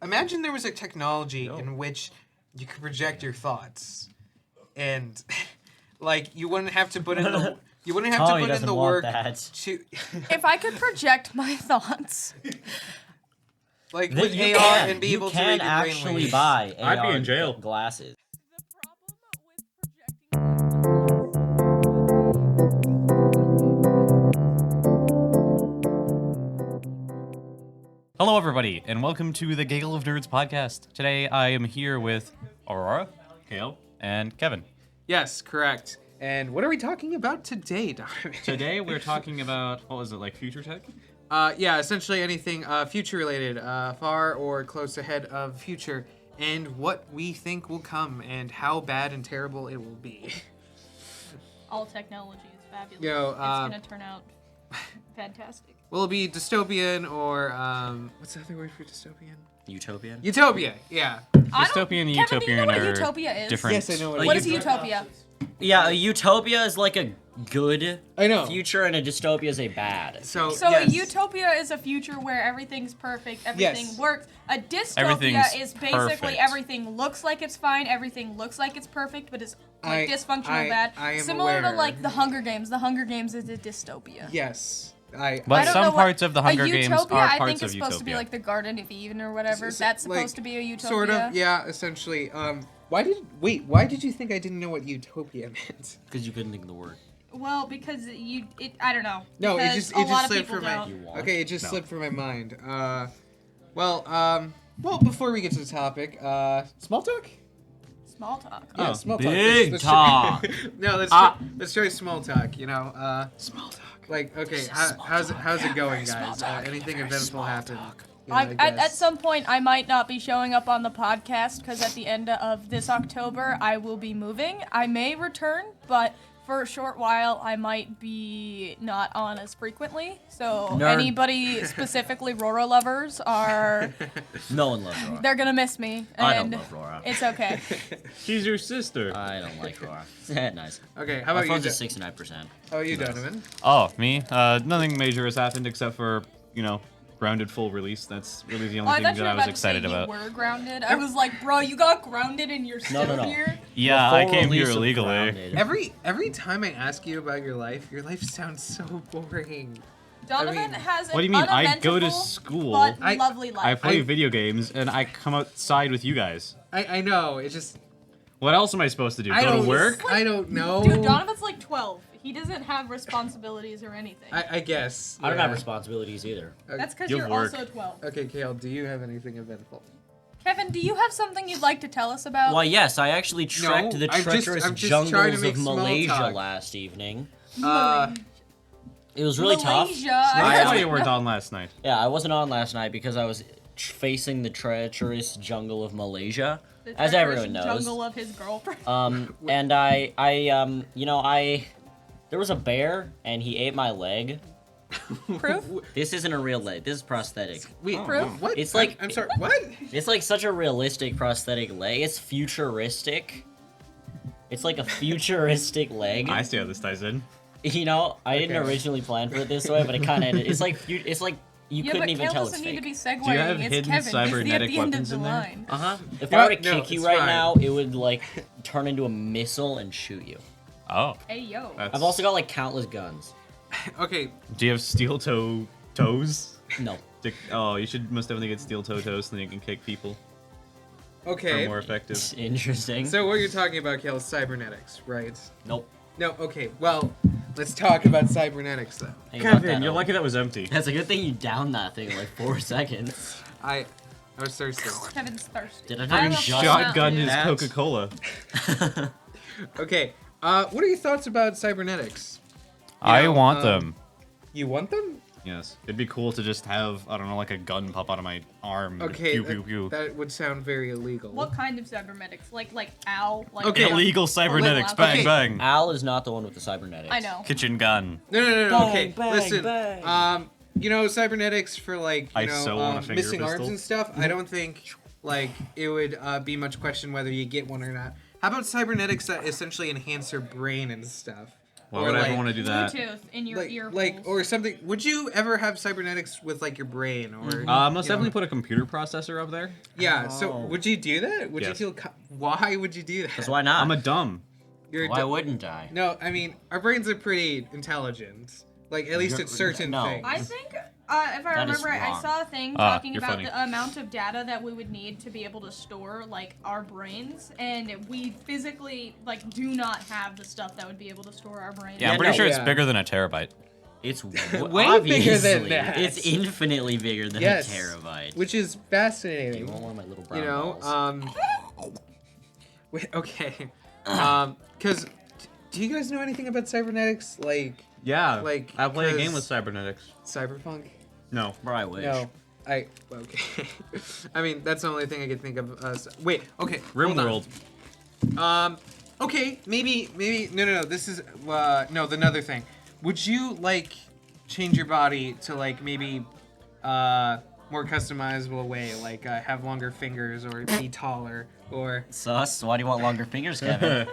imagine there was a technology in which you could project your thoughts, and like you wouldn't have to put in the work to. If I could project my thoughts, like with AR and be able to read your brainwaves. You can actually buy AR I'd be in jail. glasses. Hello, everybody, and welcome to the Gaggle of Nerds podcast. Today, I am here with Aurora, Kale, and Kevin. Yes, correct. And what are we talking about today, Donovan? Today, we're talking about, what was it, like future tech? Yeah, essentially anything future-related, far or close ahead of future, and what we think will come, and how bad and terrible it will be. all technology is fabulous. It's gonna turn out fantastic. Will it be dystopian or, what's the other word for dystopian? Utopian? Utopia, yeah. Dystopian and Kevin, do you know utopian what are utopia is? different. Yes, I know What is utopia? Yeah, a utopia is like a good I know. future, and a dystopia is a bad. So a yes. utopia is a future where everything's perfect, everything Yes. works. A dystopia Everything's is basically perfect. everything looks like it's fine, everything looks like it's perfect, but it's like dysfunctional bad. I am Similar to aware. like the Hunger Games. The Hunger Games is a dystopia. Yes. But I don't know some what- parts of the Hunger Games utopia, are I parts think of it's supposed to be Utopia. like the Garden of Eden or whatever. That's supposed to be a utopia. Sort of, yeah, essentially. Why did you think I didn't know what utopia meant? Because you couldn't think of the word. Well, because I don't know. No, it Because just a lot of slipped people from my. don't. You want? Okay, it just No. slipped from my mind. Well, before we get to the topic, small talk. Small talk. Yeah, Oh, small big talk. talk. No, let's try small talk. You know, small talk. Like, okay, how's it going, guys? Anything eventful happened? Yeah, I At guess. some point, I might not be showing up on the podcast because at the end of this October, I will be moving. I may return, but for a short while, I might be not on as frequently. So Nerd. anybody, specifically Rora lovers, No one loves Rora. they're gonna miss me. And I don't love Rora. It's okay. She's your sister. I don't like Rora. Nice. Okay, how My about phone's you? at 69%. How about you, Donovan? Oh, me? Nothing major has happened except for, Grounded full release. That's really the Oh, only I thing thought you that were I was about to say excited about. you were grounded. I was like, bro, you got grounded and you're still No. here? Yeah, The I full came here release of illegally. Grounded. Every time I ask you about your life sounds so boring. Donovan has an What do you mean? I go to uneventful school. but I- lovely I life. play video games, and I come outside with you guys. I know. It just. What else am I supposed to do? I Go don't to work? I don't know. Dude, Donovan's like 12. He doesn't have responsibilities or anything. I guess. I don't yeah. have responsibilities either. That's because You'll you're work. also 12. Okay, Kale, do you have anything eventful? Kevin, do you have something you'd like to tell us about? Why, yes, I actually trekked the I'm just treacherous trying to jungles make of small Malaysia talk. last evening. Malaysia. It was really tough. Malaysia. That's why I- you weren't on last night. Yeah, I wasn't on last night because I was facing the treacherous jungle of Malaysia, The as treacherous everyone knows. jungle of his girlfriend. And there was a bear and he ate my leg. Proof? This isn't a real leg. This is prosthetic. Wait, Proof? what? It's like- I'm sorry. What? It's like such a realistic prosthetic leg. It's futuristic. It's like a futuristic leg. I see how this ties in. You know, I didn't Okay. originally plan for it this way, but it kind of. It's like you Yeah, couldn't but even Kale tell it's doesn't need to fake. be segueing. Do you have it's hidden Kevin. He's at cybernetic the end of weapons the in there? line. If No, I were to no, kick you it's right fine. now, it would like turn into a missile and shoot you. Oh. Hey, yo. That's... I've also got like countless guns. Okay. Do you have steel toes? No. Oh, you must definitely get steel toes, then you can kick people. Okay. Are more effective. It's interesting. So what you're talking about, Kale, is cybernetics, right? Nope. No. Okay. Well, let's talk about cybernetics then. Hey, fuck Kevin, that you're up. lucky that was empty. That's a good thing you downed that thing in like 4 seconds. I was thirsty. Kevin's thirsty. Did I I not don't know shot? Shotgun his That's- Coca-Cola. Okay. What are your thoughts about cybernetics? I know, want them. You want them? Yes. It'd be cool to just have, I don't know, like a gun pop out of my arm. Okay. Pew, pew, pew. That would sound very illegal. What kind of cybernetics? Like owl? Like Okay. Illegal cybernetics. Okay. Bang, bang. Al is not the one with the cybernetics. I know. Kitchen gun. No. Bang, Okay. bang, Listen. bang. Cybernetics for like I sew on a finger missing arms pistol. and stuff. I don't think like it would be much question whether you get one or not. How about cybernetics that essentially enhance your brain and stuff? Why Or would I like- ever want to do that? Bluetooth in your ear like holes. or something. Would you ever have cybernetics with like your brain or? Most you know? definitely put a computer processor up there. Yeah. So Oh. would you do that? Would you Yes. feel? Why would you do that? Because why not? I'm a dumb. You're Why wouldn't I? No, I mean our brains are pretty intelligent. Like at least You're- at certain no. things. I think, if I That is remember right, I wrong. saw a thing Ah, talking you're about funny. the amount of data that we would need to be able to store, like, our brains, and we physically, like, do not have the stuff that would be able to store our brains. Yeah, I'm Yeah, pretty no. sure it's Yeah. bigger than a terabyte. It's Way obviously, bigger than that. It's infinitely bigger than Yes. a terabyte. Which is Do you fascinating. want one of my little brown You know, balls? wait, okay. Cause do you guys know anything about cybernetics? Like Yeah. Like, I play a game 'cause- with cybernetics. cyberpunk? No. Bro, I wish. No. Okay. I mean, that's the only thing I could think of. Wait, okay. hold on. RimWorld. Okay, maybe. No. This is no, the another thing. Would you like change your body to like maybe more customizable way, like have longer fingers or be taller or Sus, why do you want longer fingers, Kevin?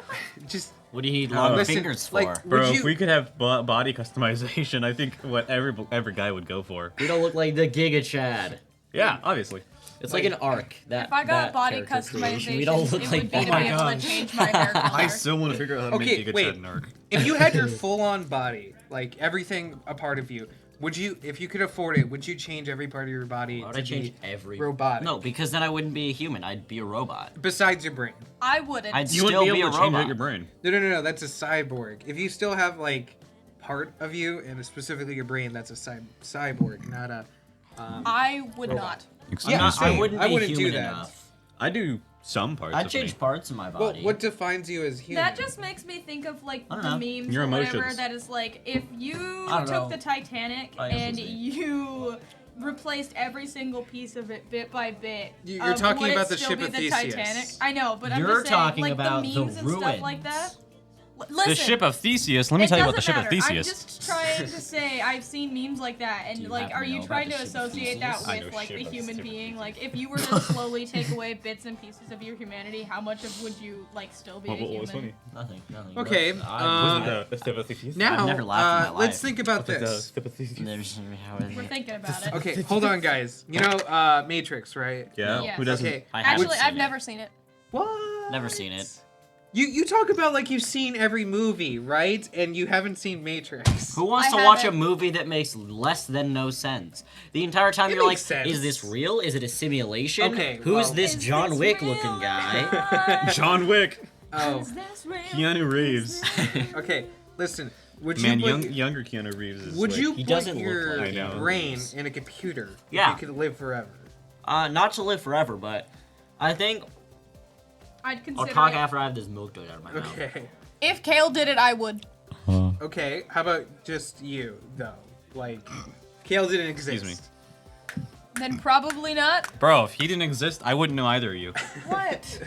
just What do you need longer listen, fingers for? like, Bro, would if you- we could have body customization, I think what every guy would go for. We don't look like the Giga Chad. Yeah, obviously. It's like an arc. That If I got that body character creation. customization, We don't it look would like be that. to be able to change my hair color. I still want to figure out how to Okay, make Giga wait. Chad an arc. if you had your full-on body, like everything a part of you, would you, if you could afford it, would you change every part of your body Why would to I change be every robotic? No, because then I wouldn't be a human. I'd be a robot. Besides your brain. I wouldn't. I'd You still wouldn't be be a able to change out robot. your brain. No. That's a cyborg. If you still have like part of you and specifically your brain, that's a cyborg, not a. I would Robot. not. Yeah, I same. wouldn't I be wouldn't do human that. enough. I do some parts I'd of change me. parts of my Well, body. what defines you as human? That just makes me think of like I the don't know. memes Your or whatever emotions. that is like if you I don't took know. the Titanic I also and see. you replaced every single piece of it bit by bit. You're talking would it about the still ship be of the Theseus. Titanic? I know, but I'm You're just saying, talking like about the the memes and stuff like that. ruins. Listen, The ship of Theseus. Let me it tell you about the doesn't ship of matter. Theseus. I'm just trying to say I've seen memes like that, Do and you like, happen are to you know trying about to the ship of associate that Theseus? I know with like the ship of human Theseus. being? Like, if you were to slowly take away bits and pieces of your humanity, how much of would you like still be a human? Nothing. Okay, Now, I've never laughed in my let's life. think about this. We're thinking about it. Okay, hold on, guys. You know, Matrix, right? Yeah. Yes. Who doesn't? Okay. I haven't Actually, seen I've it. never seen it. What? Never seen it. You talk about like you've seen every movie, right? And you haven't seen Matrix. Who wants I to watch a haven't- movie that makes less than no sense? The entire time It you're like, makes sense. is this real? Is it a simulation? Okay, Who's well- this Is John this Wick real looking or guy? not? John Wick. Oh, Is this real? Keanu Reeves. okay. Listen, would Man, you put, younger Keanu Reeves is would like, you He put doesn't look your like I know. brain in a computer Yeah. if you could live forever? Not to live forever, but I think I'd I'll consider talk it. after I have this milk dug out of my mouth. Okay. If Kale did it, I would. Okay. How about just you though? Like, Kale didn't exist. Excuse Then probably not. Bro, if he didn't exist, I wouldn't know either of you. What?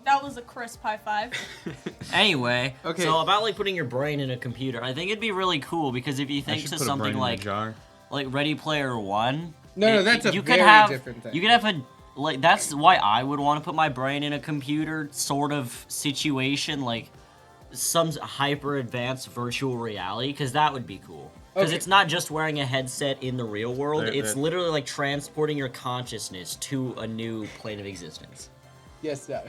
That was a crisp high five. Anyway, Okay. so about like putting your brain in a computer, I think it'd be really cool because if you I think should to put a brain something in a like jar. Ready Player One. No, that's a you very could have, different thing. You could have a like that's why I would want to put my brain in a computer sort of situation, like some hyper advanced virtual reality, because that would be cool. Because Okay. it's not just wearing a headset in the real world; There- it's there- literally like transporting your consciousness to a new plane of existence. Yes, that.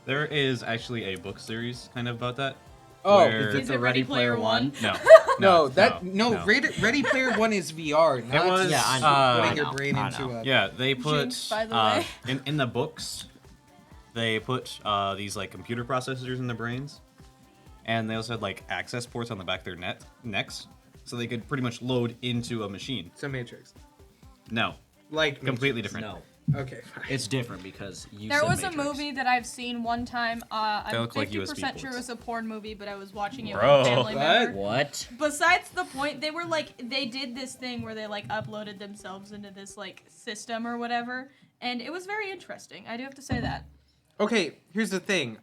There is actually a book series kind of about that. Oh, where- Is it Ready Player One? No. no, Ready Player One is VR. Not was, Yeah, I know. putting I your know, brain I into know. a. Yeah, they put Jinx, by the way. in the books, they put these like computer processors in the brains, and they also had like access ports on the back of their necks, so they could pretty much load into a machine. So Matrix. No, Like completely different. No, Okay. Fine. it's different because you. There said was a Matrix. movie that I've seen one time. I'm look like 50% USB sure ports. it was a porn movie, but I was watching it Bro. with a family What? member. What? Besides the point, they were like, they did this thing where they like uploaded themselves into this like system or whatever, and it was very interesting. I do have to say that. Okay. Here's the thing.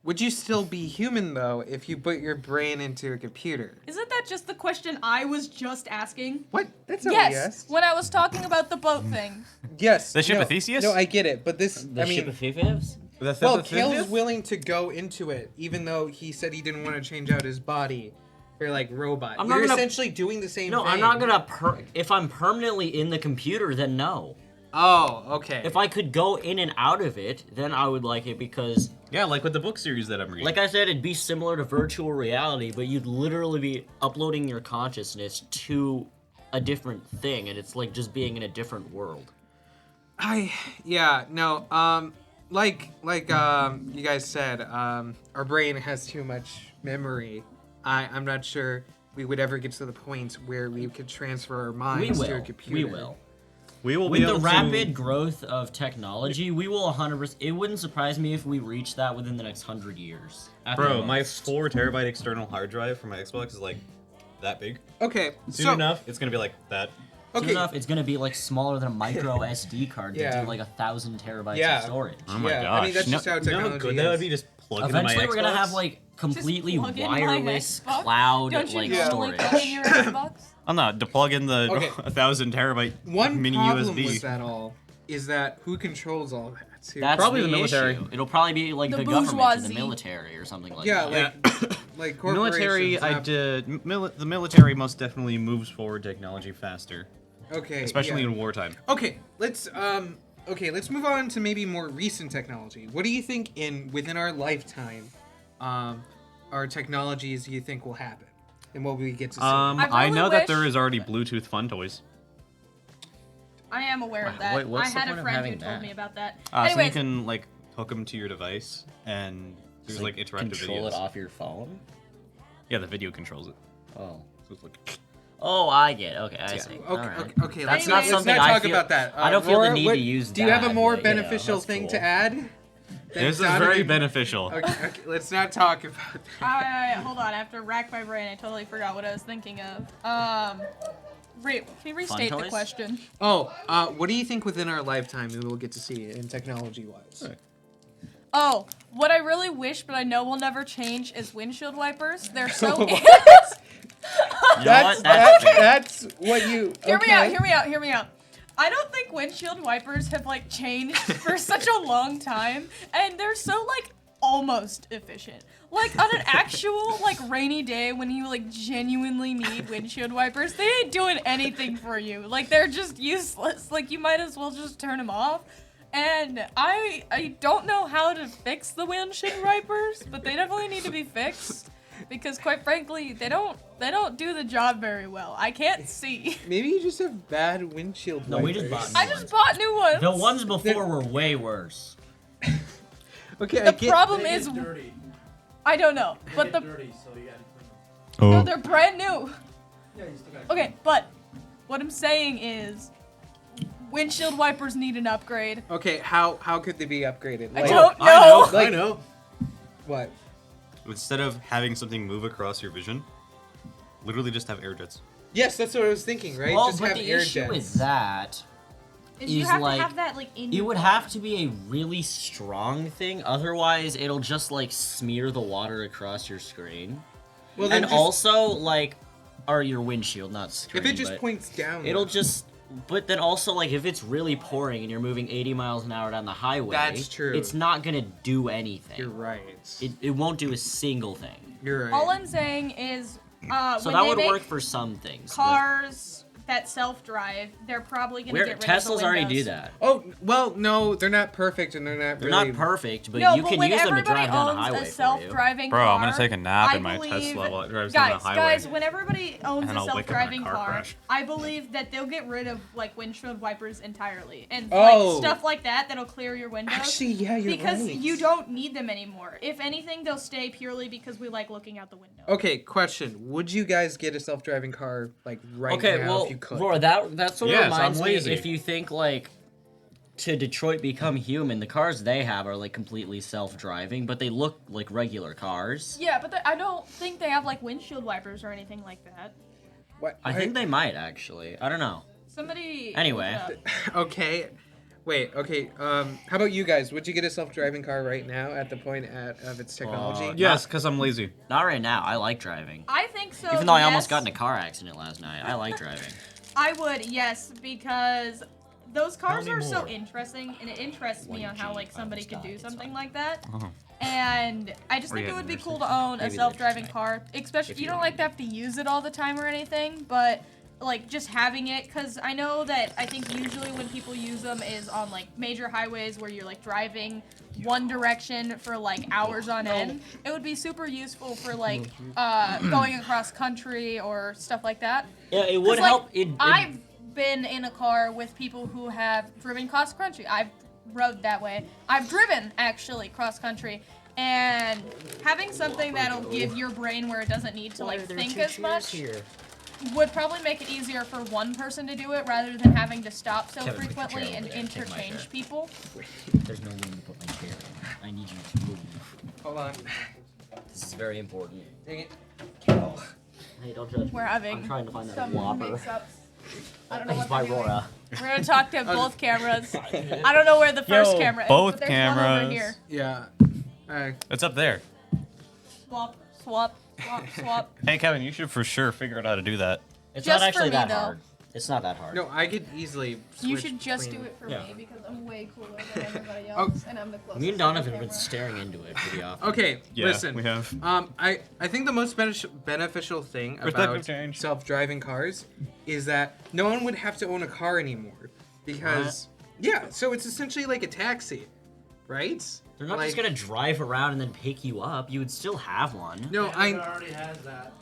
Would you still be human though if you put your brain into a computer? Isn't that just the question I was just asking? What? That's not Yes, what you asked. when I was talking about the boat thing. Yes. The ship no, of Theseus? No, I get it, but this. The I mean, ship of Theseus? Well, Kale's willing to go into it, even though he said he didn't want to change out his body for like robot. You're essentially doing the same thing. No, I'm not gonna. If I'm permanently in the computer, then no. Oh, okay. If I could go in and out of it, then I would like it because. Yeah, like with the book series that I'm reading. Like I said, it'd be similar to virtual reality, but you'd literally be uploading your consciousness to a different thing, and it's like just being in a different world. Like you guys said, our brain has too much memory. I'm not sure we would ever get to the point where we could transfer our minds to a computer. We will. We will With be the able rapid growth of technology, we will 100%. It wouldn't surprise me if we reach that within the next 100 years. Bro, my 4 terabyte external hard drive for my Xbox is like that big. Okay, Soon enough, it's gonna be like that. Soon enough, it's gonna be like smaller than a micro SD card to do like 1,000 terabytes of storage. Oh my gosh. I mean, that's just how technology good that would be just plug into my Xbox. Eventually, we're gonna have like completely plug in my wireless Xbox? cloud Don't you like normally storage. plug in your Xbox? I'm not to plug in the Okay. 1,000 terabyte One mini problem USB. with that all is that who controls all that? Too? That's Probably the the military. issue. It'll probably be like The the government or bourgeoisie. the military or something like Yeah, that. like Military, corporations. the military most definitely moves forward technology faster, Okay. especially yeah. in wartime. Okay, let's move on to maybe more recent technology. What do you think within our lifetime, our technologies do you think will happen, and what we get to see? I really know that wish- there is already Bluetooth fun toys. I am aware of that. Wait, what's I the had point a of friend who having told that? me about that. So you Anyways, can like hook them to your device, and there's like interactive control videos. it off your phone. Yeah, the video controls it. Oh. So it's like, Oh, I get it. Okay, I see. Okay, Alright. okay, That's let's not not something talk I feel, about that. I don't feel Laura, the need what- to use Do you have a that, more but, you know, beneficial that's thing cool. to add? this is Sound very of- beneficial. Okay, let's not talk about that. hold on. I have to rack my brain. I totally forgot what I was thinking of. Can you restate the toys? question? Oh, what do you think within our lifetime we will get to see in technology-wise? Oh, what I really wish, but I know will never change, is windshield wipers. They're so. You know what? That's fair. That's what you. Hear me out. I don't think windshield wipers have like changed for such a long time, and they're so like almost efficient. Like on an actual like rainy day when you like genuinely need windshield wipers, they ain't doing anything for you. Like they're just useless. Like you might as well just turn them off. And I don't know how to fix the windshield wipers, but they definitely need to be fixed. Because quite frankly, they don't do the job very well. I can't see. Maybe you just have bad windshield No, wipers. we just bought new I just bought new ones. The ones before were way worse. Okay, The problem is, dirty. I don't know, but the dirty, so you gotta clean them. no, they're brand new. Yeah, you still gotta Okay, but what I'm saying is, windshield wipers need an upgrade. Okay, how could they be upgraded? I Like, don't know. Like- I know. What? Instead of having something move across your vision, literally just have air jets. Yes, that's what I was thinking. Right? Well, just but have the air issue jets. with that, You is have like- to have that like in it your would car. have to be a really strong thing. Otherwise, it'll just like smear the water across your screen. Well, then And just, also, like, or your windshield, not screen. if it just but points down, it'll just. But then also, like, if it's really pouring and you're moving 80 miles an hour down the highway, That's true. It's not gonna do anything. You're right. It won't do a single thing. You're right. All I'm saying is, So when that they would make work for some things. but cars that self-drive, they're probably gonna Where get rid of the Teslas already do windows. that. Oh well, no, they're not perfect, and they're not. They're really... not perfect, but No, you but can when use them to everybody drive down the owns highway a for you. self-driving Bro, car, I'm gonna take a nap I in my believe- Tesla while it drives guys, down the highway. Guys, when everybody owns And a I'll wake up in a self-driving car car, crash. I believe that they'll get rid of like windshield wipers entirely and Oh. like stuff like that that'll clear your windows. Actually, yeah, you're because right. you don't need them anymore. If anything, they'll stay purely because we like looking out the window. Okay, question: would you guys get a self-driving car like right Okay, now well, if you could? Roar, that sort of Yes, reminds I'm me, lazy. if you think, like, to Detroit Become Human, the cars they have are, like, completely self-driving, but they look like regular cars. Yeah, but I don't think they have like windshield wipers or anything like that. What? I think they might, actually. I don't know. Somebody. Anyway. look it up. Okay. Wait. Okay. How about you guys? Would you get a self-driving car right now at the point of its technology? Yes, because I'm lazy. Not right now. I like driving. I think so. Even though I almost yes. got in a car accident last night. I like driving. I would, yes, because those cars me are so more. interesting, and it interests me on how like somebody could do something like that. Uh-huh. And I just Or think you it had would be nurses. cool to own a Maybe self-driving they're car, especially If you you don't want like to have to use it all the time or anything, but like just having it, because I know that I think usually when people use them is on like major highways where you're like driving one direction for like hours on end. It would be super useful for like going across country or stuff like that. Yeah, it 'Cause, would like, help. I've been in a car with people who have driven cross country. I've rode that way. I've driven actually cross country, and having something that'll give your brain where it doesn't need to like think as much would probably make it easier for one person to do it rather than having to stop so Kevin, put your frequently chair and over there. Take my interchange chair. people. There's no room to put my chair in. I need you to move. Hold on. This is very important. Dang it. Hey, don't judge me. We're having I'm trying to find that some whopper. mix-ups. I don't know It's what by they're doing. Rora. We're gonna talk to both cameras. I don't know where the first Yo, camera is, both but there's one over cameras. here. Yeah. Alright. It's up there. Swap, swap, swap, swap. Hey, Kevin, you should for sure figure out how to do that. It's Just not for actually me, that though. hard. It's not that hard. No, I could easily. You switch should just do between- it for Yeah. me because I'm way cooler than everybody Oh. else, and I'm the closest. Me and to Donovan the have been camera. staring into it pretty often. Okay, Yeah, listen. we have. I think the most beneficial thing Perspective about change. self-driving cars is that no one would have to own a car anymore because yeah, so it's essentially like a taxi, right? They're not like, just gonna drive around and then pick you up. You would still have one. No, Canada already has that.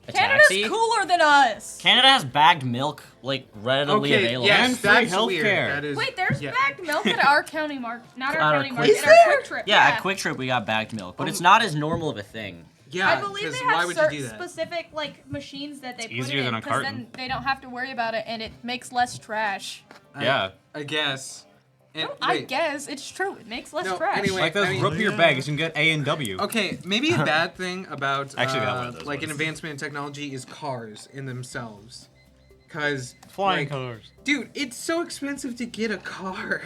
A Canada's taxi? cooler than us. Canada has bagged milk, like, readily Okay, available. yes, And free that's healthcare. weird. That is. Wait, there's yeah. bagged milk at our county market, not our At our county Quick- market, Is at our Quick Trip. Yeah, at Quick Trip we got bagged milk, but it's not as normal of a thing. Yeah, I believe because they why have would you certain do that? specific like machines that they put easier it in than a because carton. then they don't have to worry about it and it makes less trash. Yeah. I guess. And, I wait, guess it's true. It makes less No, trash. anyway. Like those I mean- root beer bags, you can get A and W. Okay, maybe a bad thing about Actually, we have one of those like an ones. advancement in technology is cars in themselves. Cause Flying like, colors. dude, it's so expensive to get a car,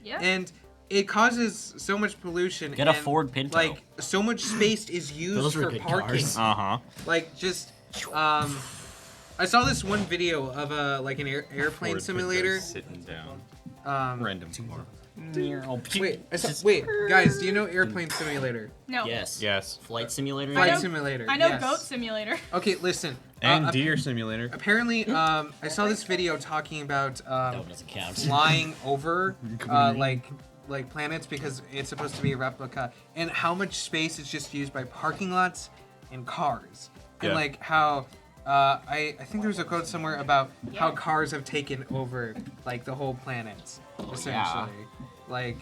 Yeah. and it causes so much pollution. Get a and, Ford Pinto. Like so much space is used Those were for good parking. cars. Uh-huh. Like just I saw this one video of a like an airplane simulator. Sitting down. Random. Wait, Wait, guys, do you know Airplane Simulator? No. Yes. Yes. Flight simulator. Flight know- Simulator. I know yes. Goat Simulator. Okay, listen. And Deer Simulator. Apparently, I saw this video talking about That one doesn't count. flying over like planets because it's supposed to be a replica, and how much space is just used by parking lots and cars, and Yeah. like how I think there was a quote somewhere about how cars have taken over like the whole planet, essentially. Like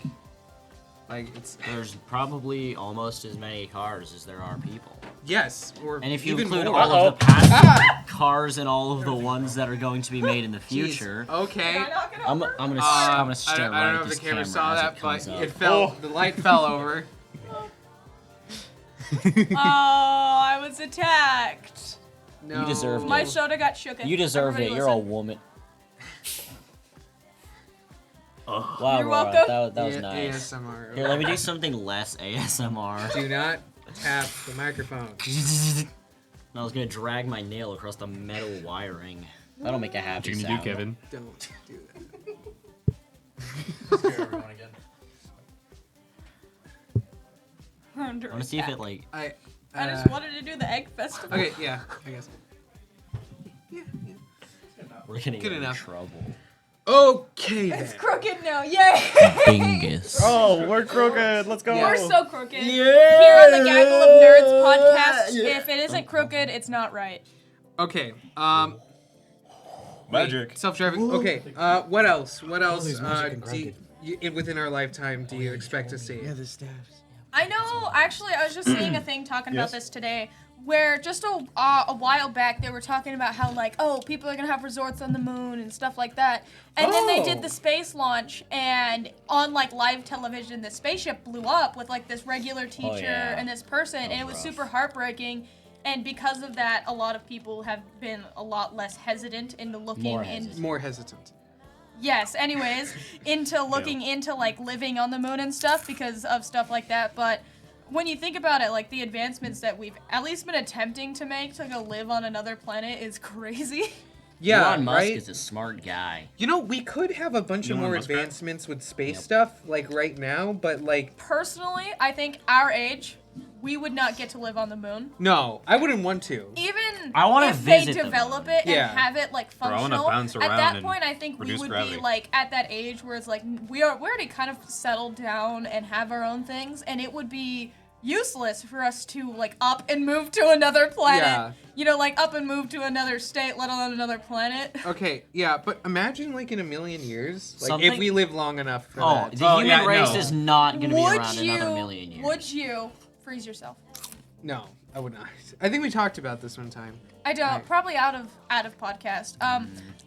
it's There's probably almost as many cars as there are people. yes, or And if you even include more. all of the past cars and all of the ones that are going to be made in the Jeez, future, Okay. I'm gonna I stare don't right know at if this the camera camera saw as that, it but comes up. it fell. The light fell over. Oh, I was attacked. No. deserved My it. soda got shook. You deserved it. Everybody You're a listen. woman. Wow, You're Laura, welcome. that was nice. ASMR. Here, let me do something less ASMR. Do not tap the microphone. I was gonna drag my nail across the metal wiring. That'll make a happy What you sound. gonna do, Kevin? Don't do that. Scare everyone again. Under I wanna see if attack. it like. I just wanted to do the egg festival. Okay, yeah, I guess. We're gonna Good get in enough. trouble. Okay It's then. crooked now. Yay! Bingus. Oh, we're crooked. Let's go. We're so crooked. Here on the Gaggle of Nerds podcast, if it isn't crooked, it's not right. Okay. Magic. Self-driving. Okay. What else? What else? Within our lifetime, do you expect to see? I know, actually, I was just seeing a thing talking about this today, where just a while back they were talking about how, like, oh, people are going to have resorts on the moon and stuff like that. And then they did the space launch, and on, like, live television, the spaceship blew up with, like, this regular teacher yeah. and this person, and it was rough. super heartbreaking. And because of that, a lot of people have been a lot less hesitant into looking More into... hesitant. More hesitant. Yes, anyways, into looking into, like, living on the moon and stuff because of stuff like that, but when you think about it, like, the advancements that we've at least been attempting to make to go live on another planet is crazy. Yeah, Elon Musk right? is a smart guy. You know, we could have a bunch of Elon more Musk, right? advancements with space Yep. stuff, like right now, but like, Personally, I think our age, we would not get to live on the moon. no, I wouldn't want to. Even I wanna if they visit the develop moon. it and Yeah. have it like Bro, I wanna functional, bounce at around that and point I think we reduce would gravity. be like at that age where it's like we're already kind of settled down and have our own things, and it would be useless for us to like up and move to another planet. Yeah. You know, like up and move to another state, let alone another planet. Okay, yeah, but imagine like in a million years, like if Something- we live long enough for Oh, that. the Oh, human yeah, race no. is not going to be Would around you? another million years. Would you freeze yourself? No, I would not. I think we talked about this one time. I don't. Right. Probably out of podcast.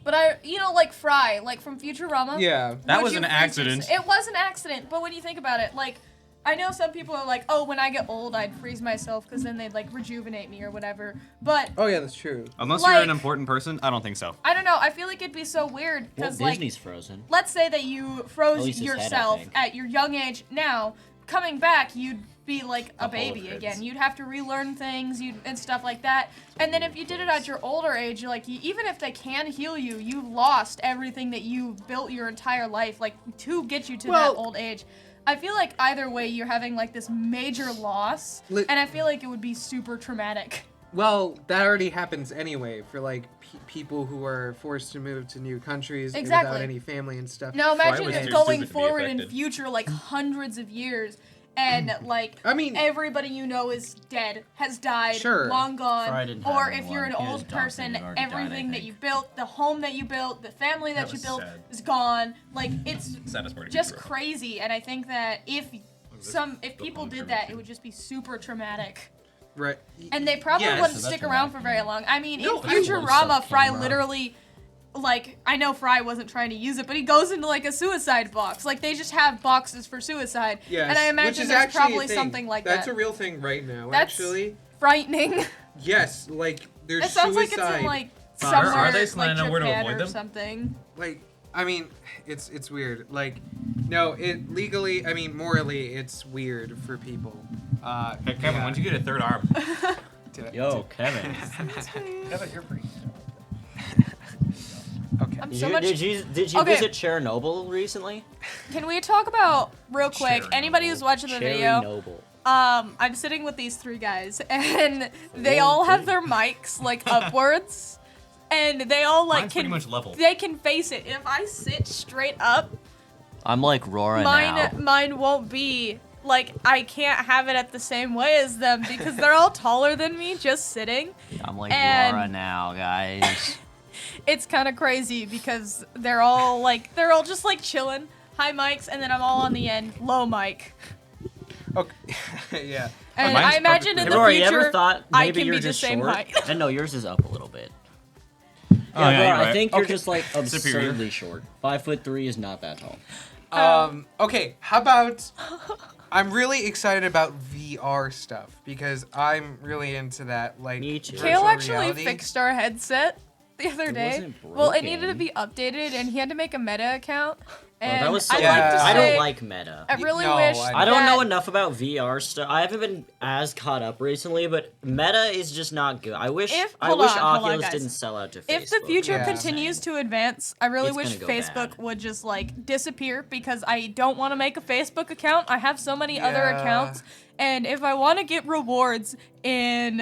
But I, like Fry, like from Futurama. Yeah. That Would was you an freeze accident. yourself? It was an accident, but when you think about it, like, I know some people are like, oh, when I get old, I'd freeze myself because then they'd like rejuvenate me or whatever. But Oh yeah, that's true. Unless you're an Like- important person, I don't think so. I don't know. I feel like it'd be so weird Walt because like, Disney's frozen. let's say that you At froze least his head, I yourself think. at your young age. Now coming back, you'd be like a Couple of baby kids. again. You'd have to relearn things, and stuff like that. And then if you did it at your older age, like even if they can heal you, you lost everything that you built your entire life, like to get you to Well- that old age. I feel like either way, you're having like this major loss, Li- and I feel like it would be super traumatic. Well, that already happens anyway for like people who are forced to move to new countries Exactly. without any family and stuff. Now imagine was it too going stupid to be forward in affected. future, like hundreds of years, and like I mean- everybody you know is dead, has died, Sure. long Fry gone. didn't Or have if you're an anyone. He old was adopted person, and already died, I everything that think. you built, the home that you built, the family that, That you was built sad. is gone. Like it's Saddest part of just Futurama. crazy, and I think that if people did that, it would just be super traumatic. Right. And they probably Yes. wouldn't So that's stick around for very long. I mean, No, in I would Futurama, Fry camera. literally, like, I know Fry wasn't trying to use it, but he goes into like a suicide box. Like they just have boxes for suicide. Yes. And I Which imagine is there's actually a probably thing. something like That's that. a real thing right now, That's actually. frightening. Yes, like there's It sounds like suicide. it's in like Are- somewhere are they like planning on where to Japan avoid or them? something. Like, I mean, it's weird. Like, no, it legally, I mean, morally, it's weird for people. Hey, Kevin, yeah. when'd you get a third arm? Yo, Kevin. Kevin, you're free. Okay. I'm Did so you, much. did you Okay. visit Chernobyl recently? Can we talk about real quick? Anybody who's watching the video, Chernobyl. I'm sitting with these three guys, and they all have their mics like upwards, and they all like Mine's pretty can much level. they can face it. If I sit straight up, I'm like Rora now. mine won't be like I can't have it at the same way as them because they're all taller than me just sitting. I'm like and- Rora now, guys. It's kind of crazy because they're all just like chilling, high mics, and then I'm all on the end, low mic. Okay. Yeah. And mine's I imagine in Hey, the Rora, you future, ever thought I maybe can you're be the just same short? height. And no, yours is up a little bit. Oh, Yeah, yeah, Rora, you're I right. think you're Okay. just like Superior. absurdly short. 5'3" is not that tall. Okay, how about I'm really excited about VR stuff because I'm really into that. Like, Me too. Kale virtual actually reality. fixed our headset the other It day. wasn't Well, it needed to broken. be updated, and he had to make a meta account. Well, And that was so I'd Yeah. like to I say, don't like meta. I really No, wish. I I don't know that- enough about VR stuff. I haven't been as caught up recently, but meta is just not good. I wish Hold Oculus on, guys. didn't sell out to Facebook. If the future Yeah. continues to advance, I really It's wish gonna go Facebook bad. would just like disappear because I don't want to make a Facebook account. I have so many other Yeah. accounts, and if I want to get rewards in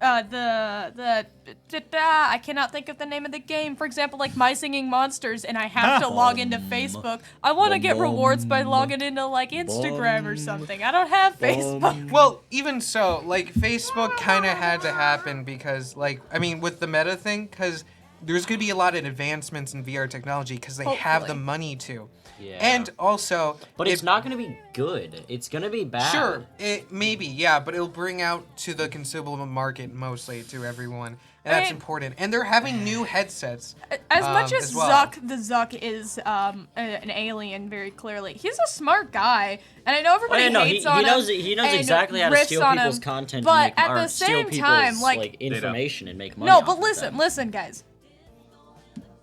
I cannot think of the name of the game. For example, like My Singing Monsters, and I have to log into Facebook. I want to get rewards by logging into like Instagram or something. I don't have Facebook. Well, even so, like Facebook kind of had to happen because, like, I mean, with the meta thing, because there's going to be a lot of advancements in VR technology because they have the Hopefully. money to. Yeah. And also, But it's if- not going to be good. It's going to be bad. Sure, it maybe, yeah, but it'll bring out to the consumable market mostly to everyone, and that's mean- important. And they're having new headsets. As much as as well. Zuck is an alien, very clearly, he's a smart guy, and I know Oh, everybody yeah, no, hates he on knows him. he knows and exactly how to riffs steal on people's him, content but and make, at or the steal same people's time, like information and make money. no, off but of listen, them. listen, guys.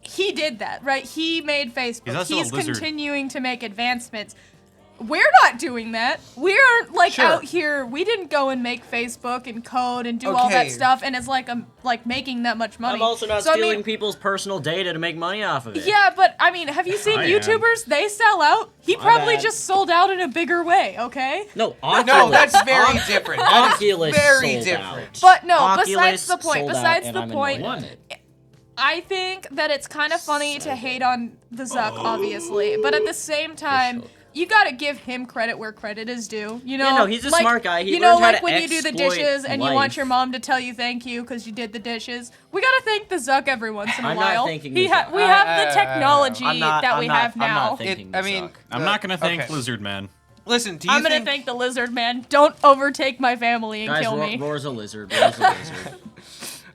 He did that, right? He made Facebook. He's also a He's lizard. continuing to make advancements. we're not doing that. We aren't like Sure. out here. We didn't go and make Facebook and code and do all that Okay. stuff, and it's like I'm like making that much money. I'm also not So, I stealing mean, people's personal data to make money off of it. yeah, but I mean, have you seen I am. YouTubers? They sell out. He My probably bad. just sold out in a bigger way. Okay. No, Oculus. No, that's very different. That is Oculus very sold different. out. But no, Oculus besides the point. sold out, Besides and the I'm point. annoyed at it. I think that it's kind of funny to hate on the Zuck, obviously, but at the same time, Zuck. you gotta give him credit where credit is due. You know, Yeah, no, he's a like, smart guy. He you know, learned how like to when you do the exploit dishes and you want life. your mom to tell you thank you because you did the dishes. We gotta thank the Zuck every once in a I'm not while. thanking the Zuck. We have the technology I'm not, that I'm we not, have I'm now. not thinking I the mean, Zuck. I'm not gonna thank okay. Lizard Man. Listen, do you I'm gonna think... thank the lizard man. Don't overtake my family and Guys, kill me. Roar's a lizard. Roar's a lizard.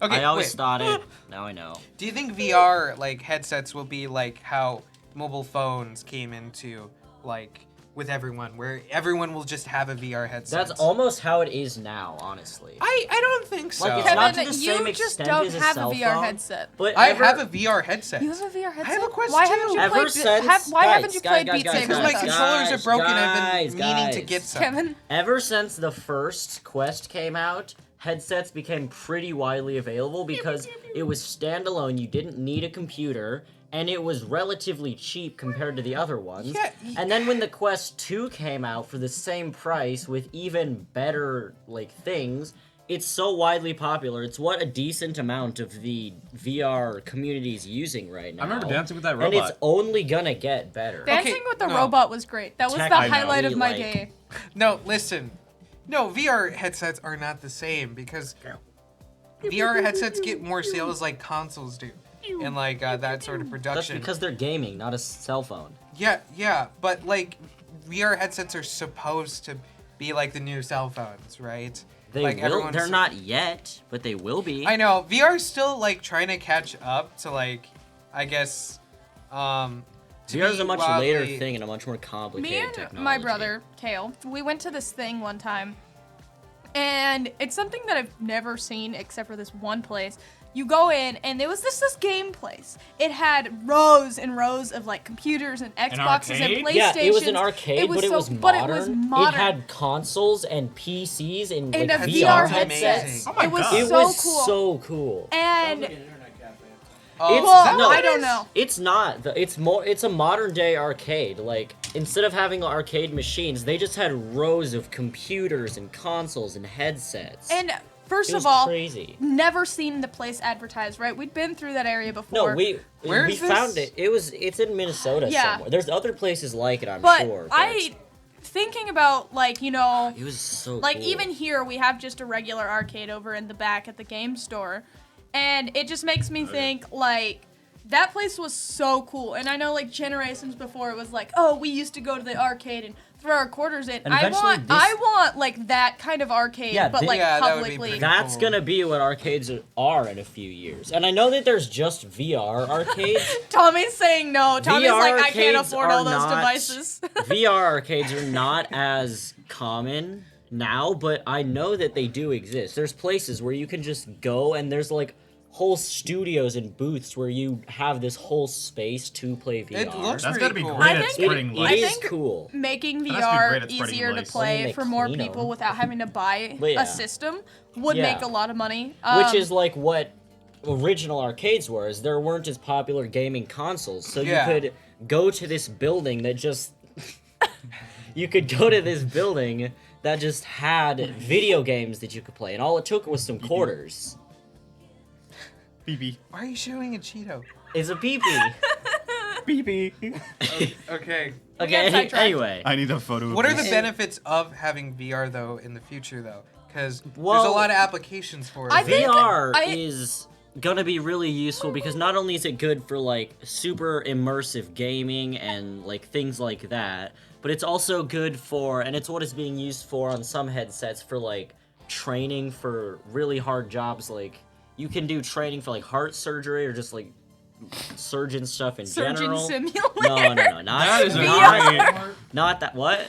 Okay, I always wait. thought it. Now I know. Do you think VR like headsets will be like how mobile phones came into like with everyone, where everyone will just have a VR headset? That's almost how it is now, honestly. I don't think so. Like, it's Kevin, not to the you same just extent don't as a have cell a VR phone, headset. But I ever, have a VR headset. You have a VR headset? I have a Quest Why 2. haven't you Ever played? since- Why guys, haven't you played guys, Beat guys, Saber? Because my guys, controllers are broken. I've guys, been meaning to get some. Kevin, Ever since the first Quest came out, headsets became pretty widely available because it was standalone. You didn't need a computer, and it was relatively cheap compared to the other ones. Yeah, And then when the Quest 2 came out for the same price with even better like things, it's so widely popular. It's what a decent amount of the VR community is using right now. I remember dancing with that And it's robot. only gonna get better. Dancing with the no. robot was great. That was the Technically, highlight of my like- day. No, listen. No, VR headsets are not the same because VR headsets get more sales like consoles do, and like that sort of That's production. because they're gaming, not a cell phone. Yeah, but like VR headsets are supposed to be like the new cell phones, right? They like will. everyone's- They're not yet, but they will be. I know VR's still like trying to catch up to like, I guess, to VR is be a much wildly- later thing and a much more complicated Me and technology. my brother, Kale, we went to this thing one time. And it's something that I've never seen except for this one place. You go in, and there was this game place. It had rows and rows of like computers and Xboxes and arcade? PlayStations. Yeah, it was an arcade, but it was modern. But it was modern. It had consoles and PCs and, and like a VR VR headset. headsets. Oh my it was God. It so was cool. so cool. and It's well, no, I don't know. It's not. It's more. It's a modern day arcade. Like instead of having arcade machines, they just had rows of computers and consoles and headsets. And first It was of all, crazy. never seen the place advertised, right? We'd been through that area before. No, we Where we is this? found it. It's in Minnesota Yeah. somewhere. There's other places like it, I'm But sure. thinking about like, you know, It was so like cool. even here we have just a regular arcade over in the back at the game store, and it just makes me think like that place was so cool. And I know like generations before it was like, oh, we used to go to the arcade and throw our quarters in. And I eventually want like that kind of arcade, Yeah, but thi- like Yeah, that would be publicly. pretty That's cool. gonna be what arcades are in a few years. And I know that there's just VR arcades. Tommy's saying no. Tommy's VR like, I can't arcades afford all are those not- devices. VR arcades are not as common now, but I know that they do exist. There's places where you can just go and there's like whole studios and booths where you have this whole space to play VR. It looks That's pretty gotta be cool. great I at think spreading it light. is think- cool. Making That has to be VR great at spreading easier to light. play Only for more clean 'em. people without having to buy But yeah. a system would Yeah. make a lot of money. Which is like what original arcades were, is there weren't as popular gaming consoles. So Yeah. you could go to this building that just you could go to this building that just had video games that you could play, and all it took was some quarters. Pee-pee. Why are you showing a Cheeto? It's a pee-pee. Pee-pee. Okay. Okay, sidetracked. anyway. I need a photo of What are the this. benefits of having VR though in the future though? Because there's Well, a lot of applications for it. I think- VR I- is gonna be really useful because not only is it good for like super immersive gaming and like things like that, but it's also good for, and it's what it's being used for on some headsets for like training for really hard jobs. Like you can do training for like heart surgery or just like surgeon stuff in Surgeon general. Simulator. No, not That is a not, great. not that. What?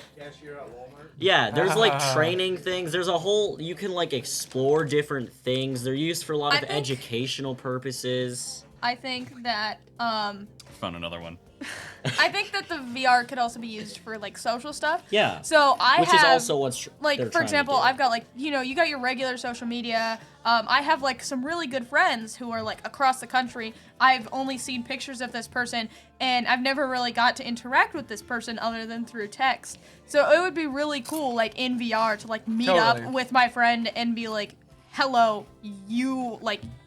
Yeah, there's like training things. There's a whole, you can like explore different things. They're used for a lot I of think- educational purposes. I think that Found another one. I think that the VR could also be used for like social stuff. Yeah. So Which is also what's like, they're for trying to example, do. I've got like, you got your regular social media. I have like some really good friends who are like across the country. I've only seen pictures of this person, and I've never really got to interact with this person other than through text. So it would be really cool, like in VR, to like meet up Totally. with my friend and be like, hello, you're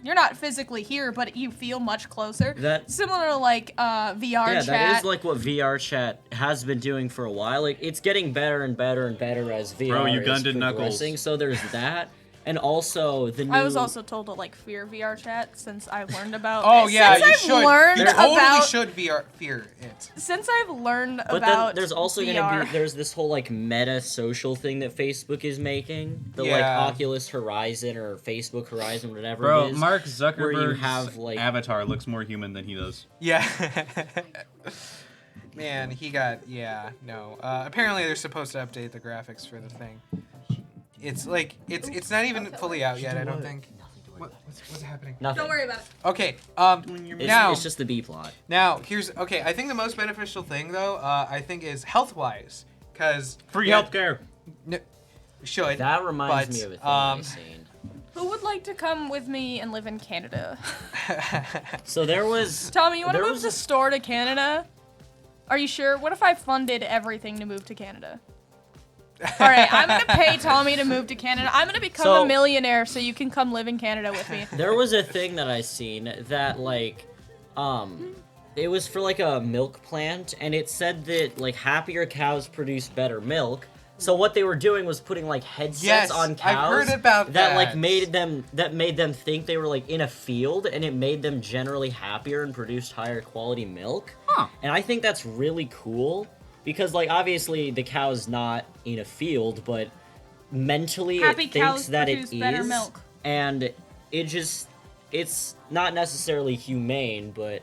not physically here, but you feel much closer. That- Similar to like VR Yeah, chat. that is like what VR chat has been doing for a while. Like, it's getting better and better and better as VR is Uganda knuckles. progressing. So there's that, and also the new. I was also told to like fear VR chat since I've learned about. Oh yeah, since you I've should. learned You totally about. should fear it. Since I've learned But about. then there's also VR. gonna be this whole like meta social thing that Facebook is making, the like Yeah. Oculus Horizon or Facebook Horizon, whatever Bro, it is. Mark where you Zuckerberg's have, like- avatar looks more human than he does. Yeah. Man, he got no. Apparently, they're supposed to update the graphics for the thing. It's like it's not even fully out yet. I don't think. What's happening? Nothing. Don't worry about it. Okay. It's, Now it's just the B plot. now here's okay. I think the most beneficial thing though, I think is health wise, because Free healthcare. should. That reminds but, me of a thing I've seen. Who would like to come with me and live in Canada? So there was. Tommy, you want to There move was the a- store to Canada? Are you sure? What if I funded everything to move to Canada? All right, I'm gonna pay Tommy to move to Canada. I'm gonna become So- a millionaire so you can come live in Canada with me. There was a thing that I seen that like, it was for like a milk plant, and it said that like happier cows produce better milk. So what they were doing was putting like headsets Yes, on I've cows heard about that like that. made them think they were like in a field, and it made them generally happier and produced higher quality milk. Huh. And I think that's really cool because like obviously the cow's not in a field, but mentally Happy it thinks cows that it produce better is, milk. and it's not necessarily humane, but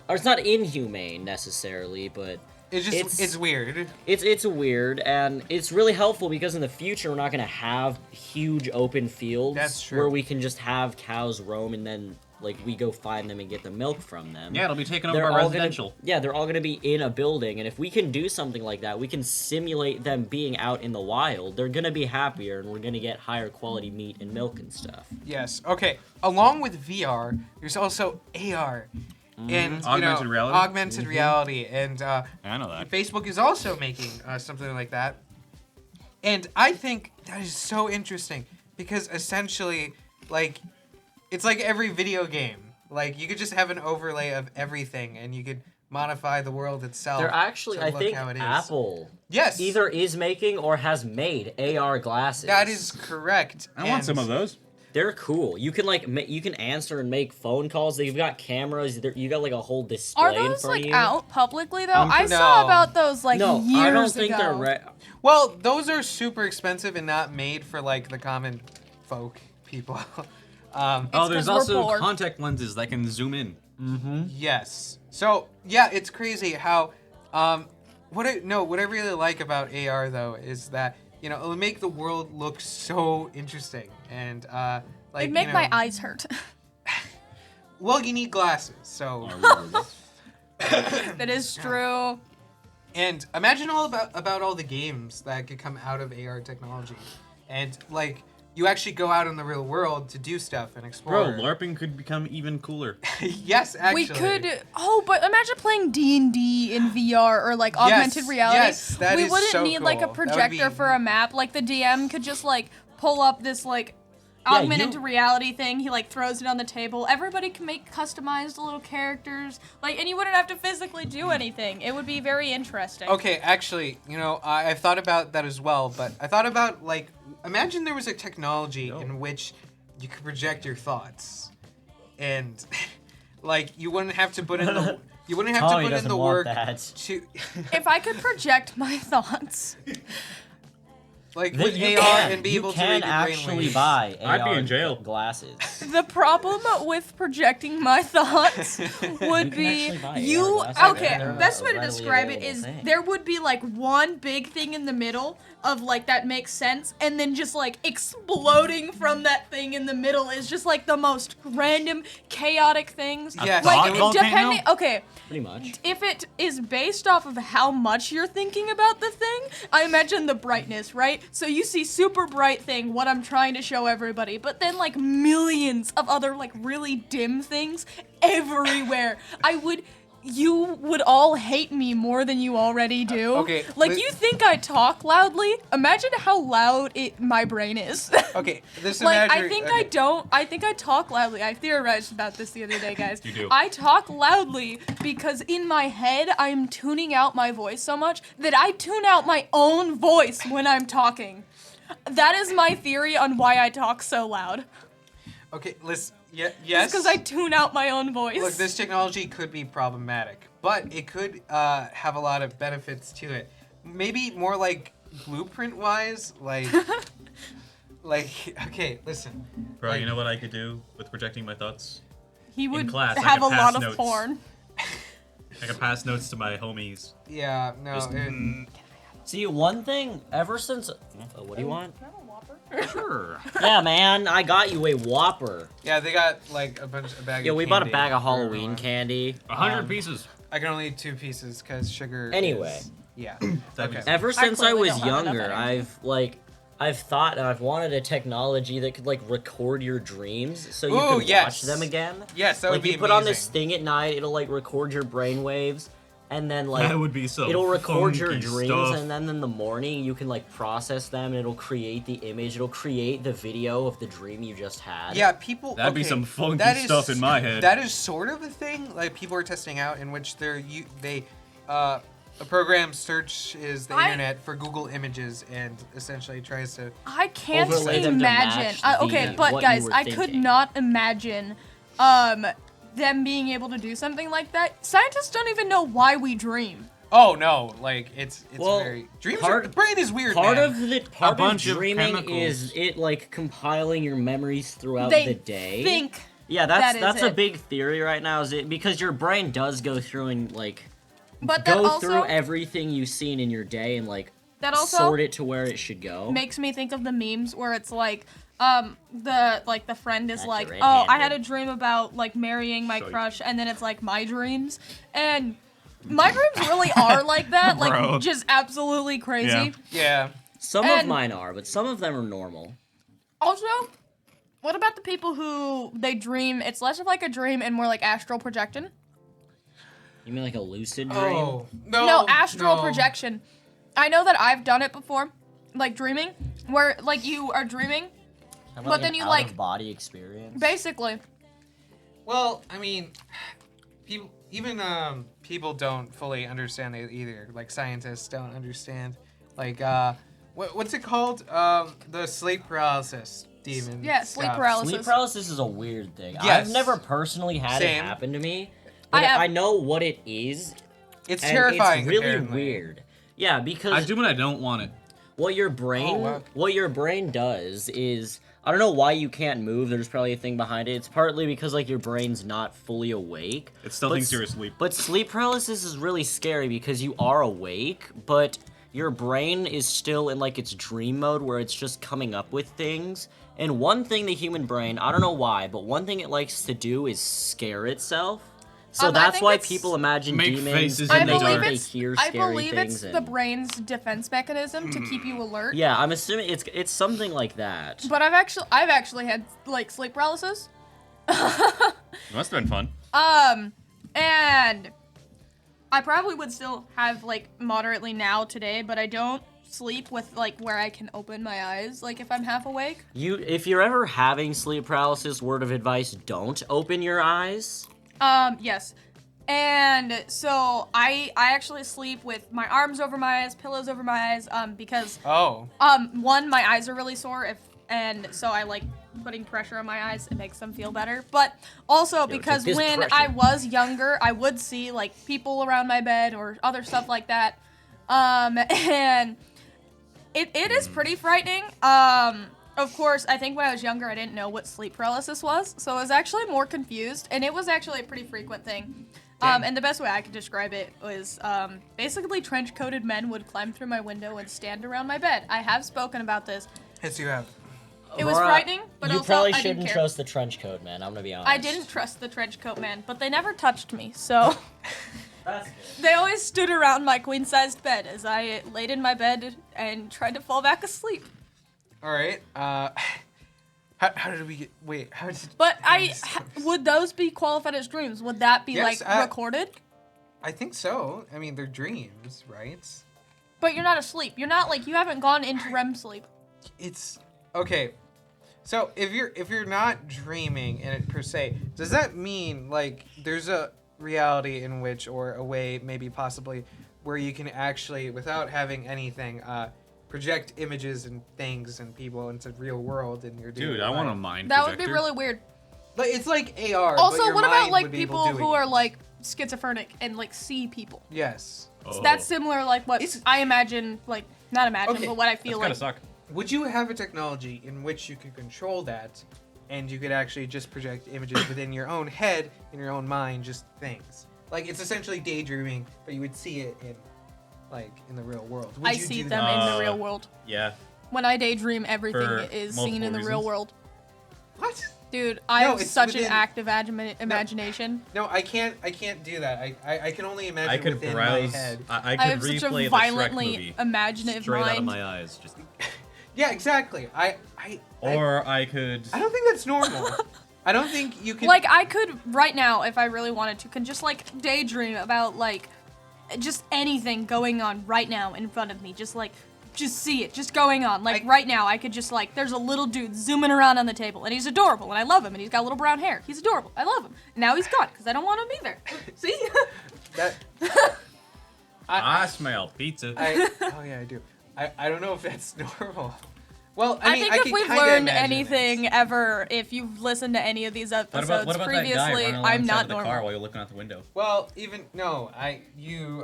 or it's not inhumane necessarily, but it's weird. it's weird, and it's really helpful because in the future we're not gonna have huge open fields That's true. where we can just have cows roam and then like we go find them and get the milk from them. Yeah, it'll be taken over They're by all residential. they're all gonna be in a building, and if we can do something like that, we can simulate them being out in the wild. They're gonna be happier, and we're gonna get higher quality meat and milk and stuff. Yes. Okay. Along with VR, there's also AR. And Augmented reality? Augmented reality, and I know that. Facebook is also making something like that. And I think that is so interesting because essentially, like, it's like every video game. Like, you could just have an overlay of everything, and you could modify the world itself. They're actually, to I look think, how it is. Apple Yes. either is making or has made AR glasses. That is correct. I want some of those. They're cool. You can like you can answer and make phone calls. They've got cameras. You got like a whole display Are in those front like of you. out publicly though? I'm I sure- saw No. about those like No, years I don't think ago. they're. Well, those are super expensive and not made for, like, the common folk people. Oh, It's there's 'cause we're also poor. contact lenses that can zoom in. Yes. So yeah, it's crazy how what I really like about AR though is that it'll make the world look so interesting and like It'd make my eyes hurt. Well, you need glasses, so That is true. and imagine about all the games that could come out of AR technology, and like you actually go out in the real world to do stuff and explore. Bro, LARPing could become even cooler. Yes, actually. We could. Oh, but imagine playing D&D in VR or like augmented reality. yes, that we is wouldn't so need like a cool. That would projector be- for a map. Like the DM could just like pull up this like augmented reality thing. He like throws it on the table. Everybody can make customized little characters. Like, and you wouldn't have to physically do anything. It would be very interesting. Okay, actually, I've thought about that as well, but I thought about, like, imagine there was a technology in which you could project your thoughts. And, like, you wouldn't have to put in the... You wouldn't have Tommy to put in doesn't the want work that. to... If I could project my thoughts, Like That with you AR can. and be You able to can read your actually brainwaves. buy I'd be AR in jail. glasses. The problem with projecting my thoughts would You can be actually buy you. AR glasses. Okay, They're best way to readily describe it available is thing. there would be like one big thing in the middle of like that makes sense, and then just like exploding from that thing in the middle is just like the most random, chaotic things. Yes. Like thought volcano? depending. Okay. Pretty much. If it is based off of how much you're thinking about the thing, I imagine the brightness, right? So you see super bright thing, what I'm trying to show everybody, but then like millions of other like really dim things everywhere. You would all hate me more than you already do. Okay, Like li- you think I talk loudly? Imagine how loud my brain is. Okay, this Like, I imaginary- think okay. I don't. I think I talk loudly. I theorized about this the other day, guys. You do. I talk loudly because in my head, I'm tuning out my voice so much that I tune out my own voice when I'm talking. That is my theory on why I talk so loud. Okay, listen. Yes. Because I tune out my own voice. Look, this technology could be problematic, but it could have a lot of benefits to it. Maybe more like blueprint-wise, like, okay, listen. Bro, Like- you know what I could do with projecting my thoughts? he would class, I have a could pass lot of notes. porn. I could pass notes to my homies. Yeah, no. Just, See, one thing, ever since... what do you want? sure. Yeah, man, I got you a Whopper. Yeah, they got like a bag. Yeah, of we bought a candy bag of for Halloween everyone. candy. 100 pieces. I can only eat 2 pieces because sugar. Anyway. Is, yeah. That Okay. makes Ever since I clearly was don't have enough younger, energy. I've thought and I've wanted a technology that could like record your dreams so you Ooh, could yes. watch them again. Yes, that would Like be you put on this amazing. thing at night, it'll like record your brain waves, and then like That would be so it'll record your funky dreams, stuff. and then in the morning you can like process them, and it'll create the image, it'll create the video of the dream you just had. Yeah, people. That'd be okay, some funky that is- stuff in my head. That is sort of a thing like people are testing out in which a program searches the internet for Google images and essentially tries to. I can't Overlay them to imagine. match Okay, the- but what you guys, were I could thinking. not imagine them being able to do something like that. Scientists don't even know why we dream. Oh no! Like it's Well, very dreams. part- The brain is weird. Part man. of the part of bunch of dreaming chemicals. is it like compiling your memories throughout They the day. think. Yeah, that that's is a it. big theory right now. Is it because your brain does go through and like But that go also through everything you've seen in your day and like that also sort it to where it should go. makes me think of the memes where it's like the friend is That's like, your oh, I red-handed. had a dream about like marrying my Shite. crush, and then it's like my dreams, and my dreams really are like that, like Bro. just absolutely crazy. Yeah. Yeah. Some of and- mine are, but some of them are normal. Also, what about the people who they dream? It's less of like a dream and more like astral projection. You mean like a lucid dream? Oh no. No, astral no. projection. I know that I've done it before, like dreaming, where like you are dreaming, Kind of but then an you, like- out-of-body experience. basically. Well, I mean, people don't fully understand it either. Like scientists don't understand. Like what's it called? The sleep paralysis demon. Yeah, sleep stuff. paralysis. Sleep paralysis is a weird thing. Yes. I've never personally had it Same. happen to me, I but have. I know what it is. It's And terrifying. It's really apparently. weird. Yeah, because I do when I don't want it. what your brain Oh, wow. what your brain does is I don't know why you can't move. There's probably a thing behind it. It's partly because like your brain's not fully awake. It still But thinks s- you're asleep. But sleep paralysis is really scary because you are awake, but your brain is still in like its dream mode where it's just coming up with things. And one thing the human brain, I don't know why, but one thing it likes to do is scare itself. So I that's think why it's- people imagine Make demons faces and in they, the believe dark. they it's hear I scary believe things. it's and... the brain's defense mechanism to keep you alert. Yeah, I'm assuming it's something like that. But I've actually had like sleep paralysis. It must have been fun. And I probably would still have like moderately now today, but I don't sleep with like where I can open my eyes like if I'm half awake. If you're ever having sleep paralysis, word of advice, don't open your eyes. Yes. And so I actually sleep with my arms over my eyes, pillows over my eyes, because Oh. one, my eyes are really sore and so I like putting pressure on my eyes. It makes them feel better. But also because take this when pressure. I was younger, I would see like people around my bed or other stuff like that. And It is pretty frightening. Of course, I think when I was younger, I didn't know what sleep paralysis was, so I was actually more confused, and it was actually a pretty frequent thing. And the best way I could describe it was basically trench-coated men would climb through my window and stand around my bed. I have spoken about this. Yes, you have. It was Aurora, frightening, but you also probably I shouldn't didn't care. trust the trench coat, man. I'm gonna be honest. I didn't trust the trench coat man, but they never touched me, so That's good. they always stood around my queen-sized bed as I laid in my bed and tried to fall back asleep. All right. How did we get? Wait. How did? But how did this- would those be qualified as dreams? Would that be Yes, like recorded? I think so. I mean, they're dreams, right? But you're not asleep. You're not like you haven't gone into REM sleep. It's okay. So if you're not dreaming in it per se, does that mean like there's a reality in which, or a way maybe possibly, where you can actually, without having anything, project images and things and people into real world in your daily Dude, I want a life? mind That projector. would be really weird. Like it's like AR. Also, but your what about mind like would be able people doing who are it. like schizophrenic and like see people? Yes. So that's similar, like what It's- I imagine, like not imagine, Okay, but what I feel That's like. gotta suck. Would you have a technology in which you could control that, and you could actually just project images within your own head, in your own mind, just things? Like it's essentially daydreaming, but you would see it in, like, in the real world. Would I you see do them that? in the real world. Yeah. When I daydream, everything For is multiple seen in the real reasons. world. What? Dude, I No, have it's such an within- active imagination. No, I can't do that. I can only imagine I could within browse. my head. I I could have such replay a the Shrek violently movie imaginative straight out of mind. my eyes. Just, Yeah, exactly. I or I could. don't think that's normal. I don't think you can. Like I could right now, if I really wanted to, can just like daydream about like just anything going on right now in front of me. Just see it, just going on. Like right now, I could just like, there's a little dude zooming around on the table, and he's adorable, and I love him, and he's got little brown hair. He's adorable. I love him. And now he's gone because I don't want him either. See? that. I smell pizza. Oh yeah, I do. I don't know if that's normal. Well, I I mean, think I if could we've kinda learned imagine anything ever, if you've listened to any of these episodes What about that guy previously, running I'm alongside not of the normal. car while you're looking out the window? Well, even no, you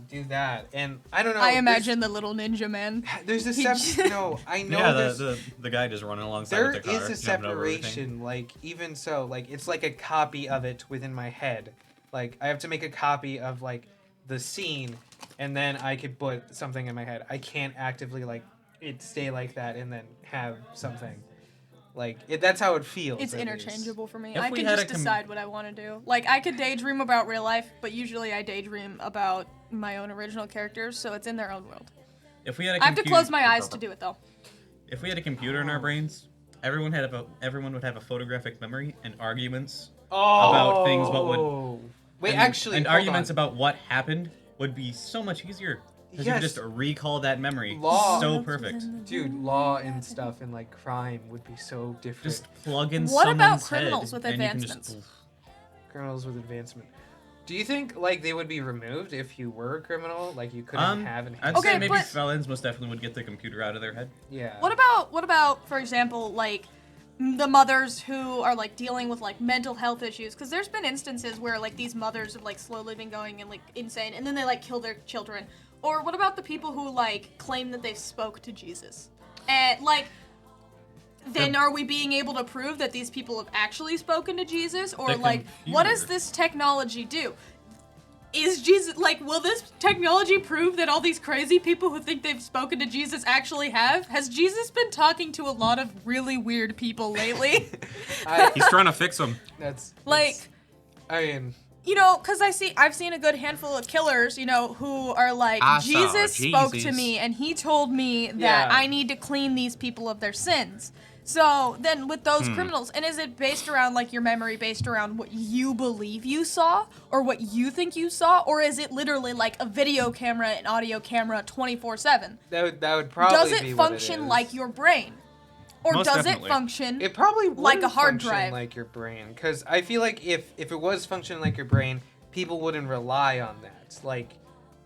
do that, and I don't know. I imagine the little ninja man. there's a no. I know Yeah, there's the guy just running alongside there with the car. is a jumping over everything. separation. Like even so, like it's like a copy of it within my head. Like I have to make a copy of like the scene, and then I could put something in my head. I can't actively like it stay like that and then have something like it. That's how it feels. It's at least. interchangeable for me. If I we can had just a decide what I want to do. Like, I could daydream about real life, but usually I daydream about my own original characters, so it's in their own world. If we had a I have to close my eyes to do it, though. If we had a computer in our brains, everyone would have a photographic memory and arguments about things. What would wait? and, Actually, and hold arguments on. about what happened would be so much easier. Because you could Yes. just recall that memory Law. so perfect. Dude, law and stuff and like crime would be so different. Just plug in What about someone's criminals head with and you can advancements? criminals with advancement. Do you think like they would be removed if you were a criminal? Like you couldn't have an I'd Okay, say maybe but- felons most definitely would get the computer out of their head. yeah. What about, for example, like, the mothers who are, like, dealing with, like, mental health issues? Because there's been instances where, like, these mothers have, like, slowly been going and, like, insane, and then they, like, kill their children. Or what about the people who, like, claim that they spoke to Jesus? And, like, then are we being able to prove that these people have actually spoken to Jesus? Or, The like, what does computer. this technology do? Is Jesus, like, will this technology prove that all these crazy people who think they've spoken to Jesus actually have? Has Jesus been talking to a lot of really weird people lately? He's trying to fix them. Like, I mean, you know, because I've seen a good handful of killers, you know, who are like, I saw Jesus spoke to Jesus. me and he told me that Yeah. I need to clean these people of their sins. So then with those criminals, and is it based around like your memory based around what you believe you saw or what you think you saw? Or is it literally like a video camera and audio camera 24/7? that would probably Does be it what function is. like your brain? Or Most does definitely. it function It probably like a wouldn't hard function drive? like your brain, because I feel like if it was functioning like your brain, people wouldn't rely on that. Like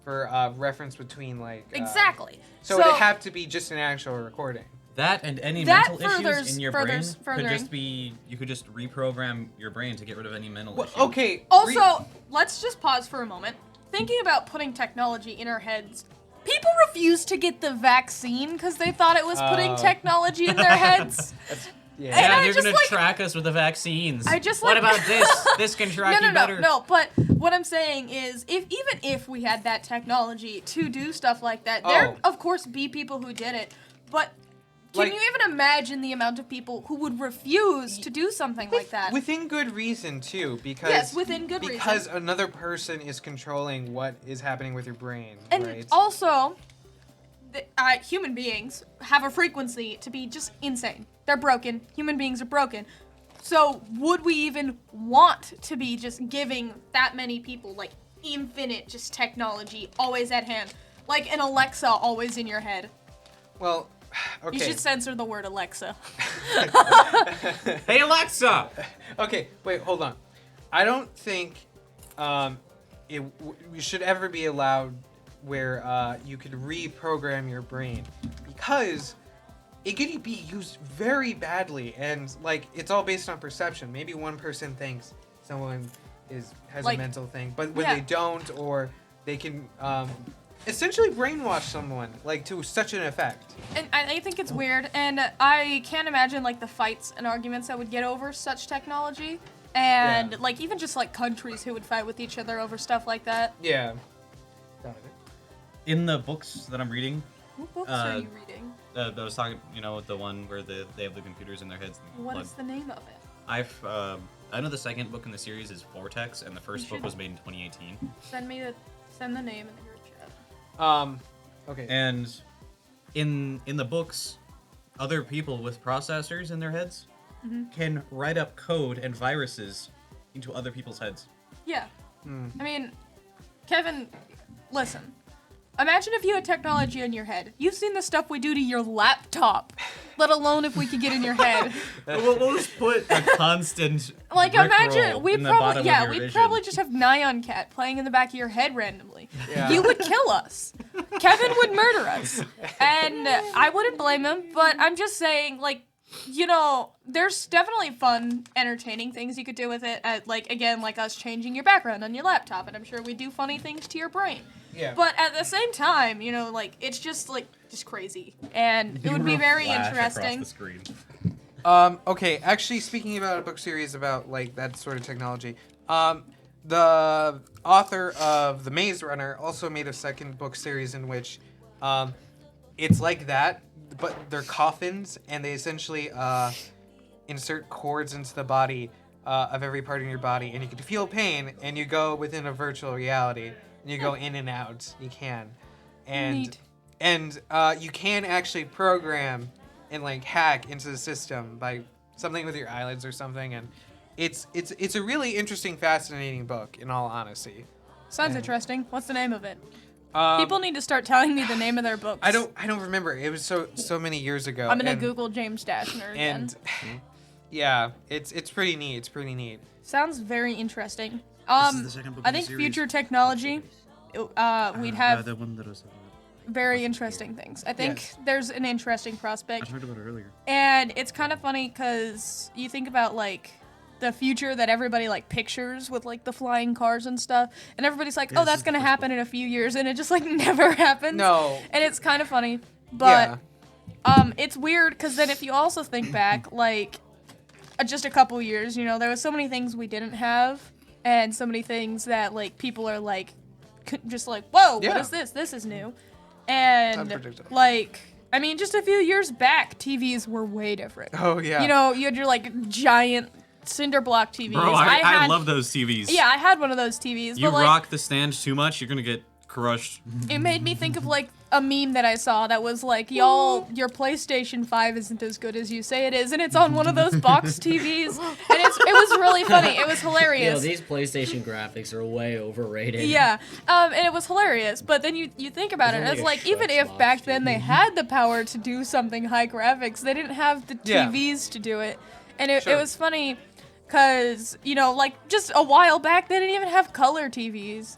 for reference between like Exactly. So it'd have to be just an actual recording. That and any That mental issues furthers- in your brain furthers- could furthering. just be, you could just reprogram your brain to get rid of any mental Well, issues. okay. Also, let's just pause for a moment. Thinking about putting technology in our heads, people refused to get the vaccine because they thought it was putting technology in their heads. Yeah. And I they're just, gonna like- track us with the vaccines. I just, What like- about this? This can track you better. No. But what I'm saying is, even if we had that technology to do stuff like that, there of course be people who did it. But can you even imagine the amount of people who would refuse to do something like that? Within good reason too, because Yes, within good reason. because another person is controlling what is happening with your brain, And right? also, human beings have a frequency to be just insane. They're broken. Human beings are broken. So would we even want to be just giving that many people, like, infinite just technology always at hand? Like an Alexa always in your head. Well, okay. You should censor the word Alexa. Hey Alexa! Okay, wait, hold on. I don't think we should ever be allowed where you could reprogram your brain, because it could be used very badly, and like it's all based on perception. Maybe one person thinks someone has Like, a mental thing, but when yeah. they don't, or they can essentially brainwash someone like to such an effect. And I think it's weird, and I can't imagine like the fights and arguments that would get over such technology, and Yeah. like even just like countries who would fight with each other over stuff like that. Yeah. In the books that I'm reading, What books are you reading? I was talking, the one where they have the computers in their heads. And What plug. is the name of it? I know the second book in the series is Vortex, and the first book was made in 2018. Send the name in the group chat. Okay. And in the books, other people with processors in their heads can write up code and viruses into other people's heads. Yeah. I mean, Kevin, listen. Imagine if you had technology in your head. You've seen the stuff we do to your laptop, let alone if we could get in your head. We'll just put a constant Like, imagine we we'd probably just have Nyan Cat playing in the back of your head randomly. Yeah. You would kill us. Kevin would murder us, and I wouldn't blame him. But I'm just saying, like, there's definitely fun, entertaining things you could do with it. Like us changing your background on your laptop, and I'm sure we do funny things to your brain. Yeah. But at the same time, it's just crazy, and it would be very interesting. Across the screen. Okay, actually, speaking about a book series about like that sort of technology, the author of The Maze Runner also made a second book series in which, it's like that, but they're coffins, and they essentially insert cords into the body of every part of your body, and you can feel pain, and you go within a virtual reality, and you go in and out. You can, Neat. and you can actually program and like hack into the system by something with your eyelids or something, and it's a really interesting, fascinating book, in all honesty. Sounds interesting. What's the name of it? Um, People need to start telling me the name of their books. I don't remember. It was so many years ago. I'm gonna and, Google James Dashner again. And yeah, it's pretty neat. It's pretty neat. Sounds very interesting. is the second book I in the think series. future technology, we'd have the one that was. very interesting things. I think Yes. there's an interesting I prospect, talked about it earlier. and it's kind of funny because you think about like the future that everybody like pictures with like the flying cars and stuff, and everybody's like, Yeah, oh, this that's is the gonna first happen in a few years, and it just like never happens. No. And it's kind of funny, but Yeah. it's weird because then if you also think back, like, just a couple years, there was so many things we didn't have, and so many things that, like, people are, like, just like, whoa, what Yeah. is this? This is new. And, Unpredictable. like, I mean, just a few years back, TVs were way different. Oh yeah. You had your, like, giant cinder block TVs. Bro, I love those TVs. Yeah, I had one of those TVs. You but, like, rock the stand too much, you're gonna get crushed. it made me think of like a meme that I saw that was like, y'all, your PlayStation 5 isn't as good as you say it is, and it's on one of those box TVs, and it was really funny. It was hilarious. These PlayStation graphics are way overrated. Yeah, and it was hilarious. But then you think about it, There's it's only a like even if Xbox back then they TV. had the power to do something high graphics, they didn't have the Yeah. TVs to do it, and it Sure. was funny. Cause like just a while back, they didn't even have color TVs.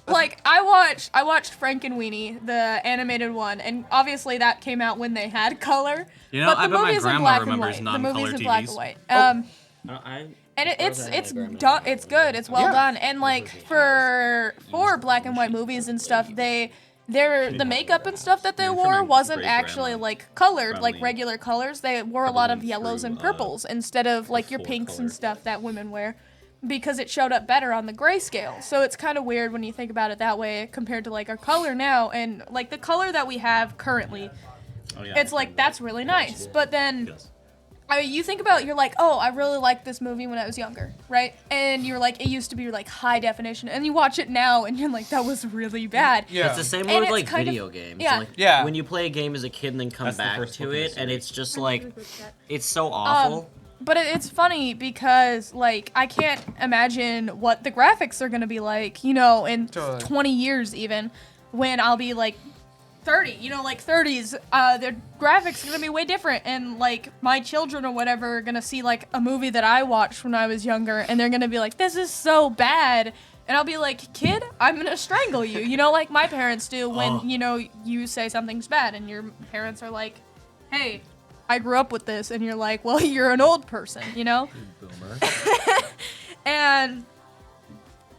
Like I watched Frankenweenie, the animated one, and obviously that came out when they had color. You know, but I the bet my movie's in grandma black and remembers white. The non-color movie's in black and TVs. white. And it's done. It's good. It's well Yeah. done. And like for black and white movies and stuff, they the makeup and stuff that they Yeah, wore trimming wasn't gray actually brown, like colored like brownie, regular colors. They wore a lot of going yellows and through, purples instead of like your full pinks color. and stuff that women wear, because it showed up better on the grayscale. So it's kind of weird when you think about it that way compared to like our color now, and like the color that we have currently. Oh, yeah. It's like that's really nice, but then. Yes. I mean, you think about it, you're like, oh, I really liked this movie when I was younger, right? And you're like, it used to be like high definition, and you watch it now, and you're like, that was really bad. Yeah. It's the same way And with it's like kind of- video games. yeah. Like, Yeah. When you play a game as a kid and then come That's the back first to book in the it, and series. it's just like, it's so awful. But it's funny because, like, I can't imagine what the graphics are going to be like, you know, in Totally. 20 years even, when I'll be, like, 30, you know, like 30s, their graphics are going to be way different, and, like, my children or whatever are going to see, like, a movie that I watched when I was younger, and they're going to be like, this is so bad, and I'll be like, kid, I'm going to strangle you, you know, like my parents do when, you know, you say something's bad, and your parents are like, hey, I grew up with this, and you're like, well, you're an old person, you know? Boomer. And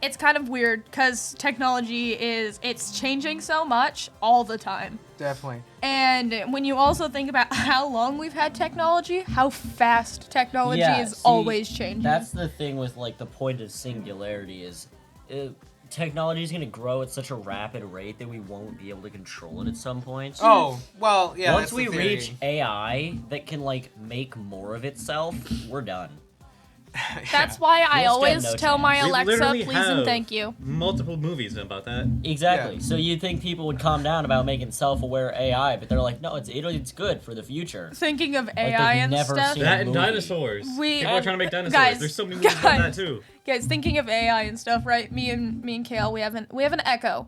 it's kind of weird because technology it's changing so much all the time. Definitely. And when you also think about how long we've had technology, how fast technology Yeah, is see, always changing. That's the thing with like the point of singularity is technology is going to grow at such a rapid rate that we won't be able to control it at some point. Oh, well, yeah. Once that's we the theory. reach AI that can like make more of itself, we're done. That's why I We'll stand always no tell my chance. We Alexa, literally please and have thank you. Multiple movies about that. Exactly. Yeah. So you'd think people would calm down about making self-aware AI, but they're like, no, it's good for the future. Thinking of they've AI and never stuff. seen That and movie. dinosaurs. We- People are trying to make dinosaurs. guys, There's so many movies about that guys. too. Guys, thinking of AI and stuff, right? Me and Kale, we have an Echo.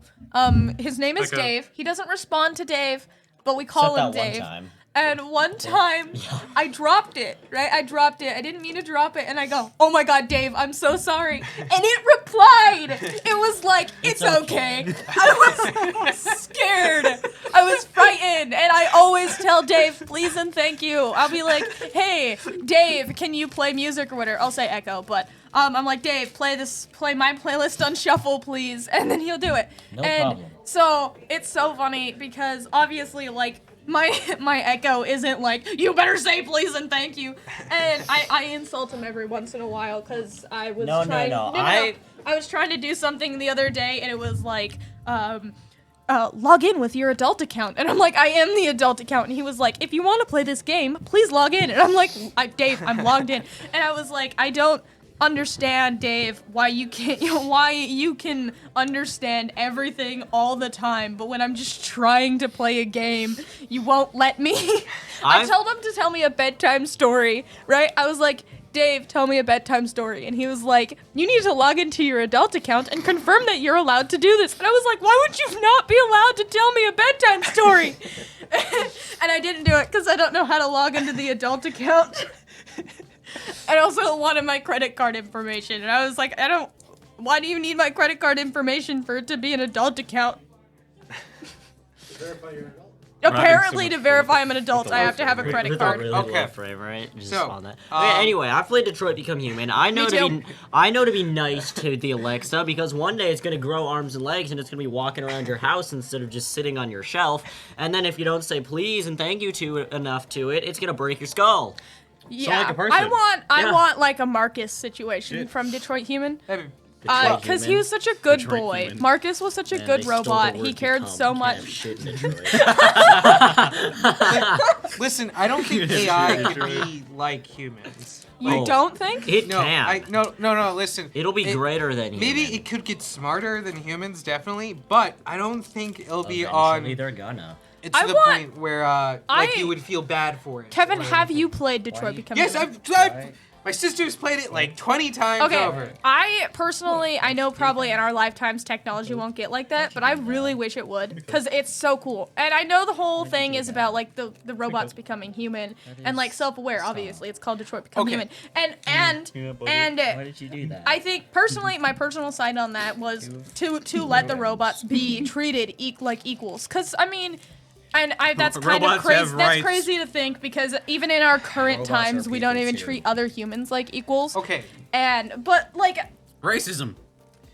His name is Echo. Dave. He doesn't respond to Dave, but we call him Except that one Dave. time. And one time, I dropped it, right? I dropped it. I didn't mean to drop it, and I go, "Oh my God, Dave, I'm so sorry." And it replied. It was like, "It's okay." I was scared. I was frightened, and I always tell Dave, "Please and thank you." I'll be like, "Hey, Dave, can you play music or whatever?" I'll say Echo, but I'm like, "Dave, play my playlist on shuffle, please," and then he'll do it. No and problem. So it's so funny because obviously, like. My Echo isn't like, you better say please and thank you. And I insult him every once in a while because I was No, trying no. I was trying to do something the other day and it was like, log in with your adult account. And I'm like, I am the adult account. And he was like, if you want to play this game, please log in. And I'm like, Dave, I'm logged in. And I was like, I don't understand, Dave, why you can understand everything all the time, but when I'm just trying to play a game, you won't let me. I I've- told him to tell me a bedtime story, right? I was like, Dave, tell me a bedtime story. And he was like, you need to log into your adult account and confirm that you're allowed to do this. And I was like, why would you not be allowed to tell me a bedtime story? And I didn't do it because I don't know how to log into the adult account. I also wanted my credit card information, and I was like, why do you need my credit card information for it to be an adult account? Apparently, to verify I'm an adult, I have to have a credit With card. a really Okay. low frame rate. Just So, on that. Okay, anyway, I played Detroit Become Human. I know Me to be nice to the Alexa because one day it's gonna grow arms and legs and it's gonna be walking around your house instead of just sitting on your shelf. And then if you don't say please and thank you to it enough to it, it's gonna break your skull. Yeah, like a person. I Yeah. want like a Marcus situation from Detroit Human. That'd be- Detroit Because he Human. was such a good Detroit boy. Human. Marcus was such a Man, good they stole the robot. word He cared become. so Can't much. have shit in Detroit. Listen, I don't think AI could be like humans. You Oh. don't think? It No, can. no. Listen, It'll be greater than Maybe human. it could get smarter than humans, definitely, but I don't think it'll be Eventually on. they're gonna. It's I the want- point where like you would feel bad for it. Kevin, or have anything. you played Detroit Become Yes, Human? I've my sister's played it like 20 times Okay, over. I personally, I know probably in our lifetimes technology won't get like that, but I really wish it would, because it's so cool. And I know the whole thing is about like the robots becoming human and like self-aware. Obviously, it's called Detroit Become Okay. Human. And Why did you do that? I think personally, my personal side on that was to let the robots be treated like equals, because I mean. And that's kind of Robots crazy. have That's rights. crazy to think because even in our current Robots are times, we don't people even too. treat other humans like equals. Okay, But like Racism.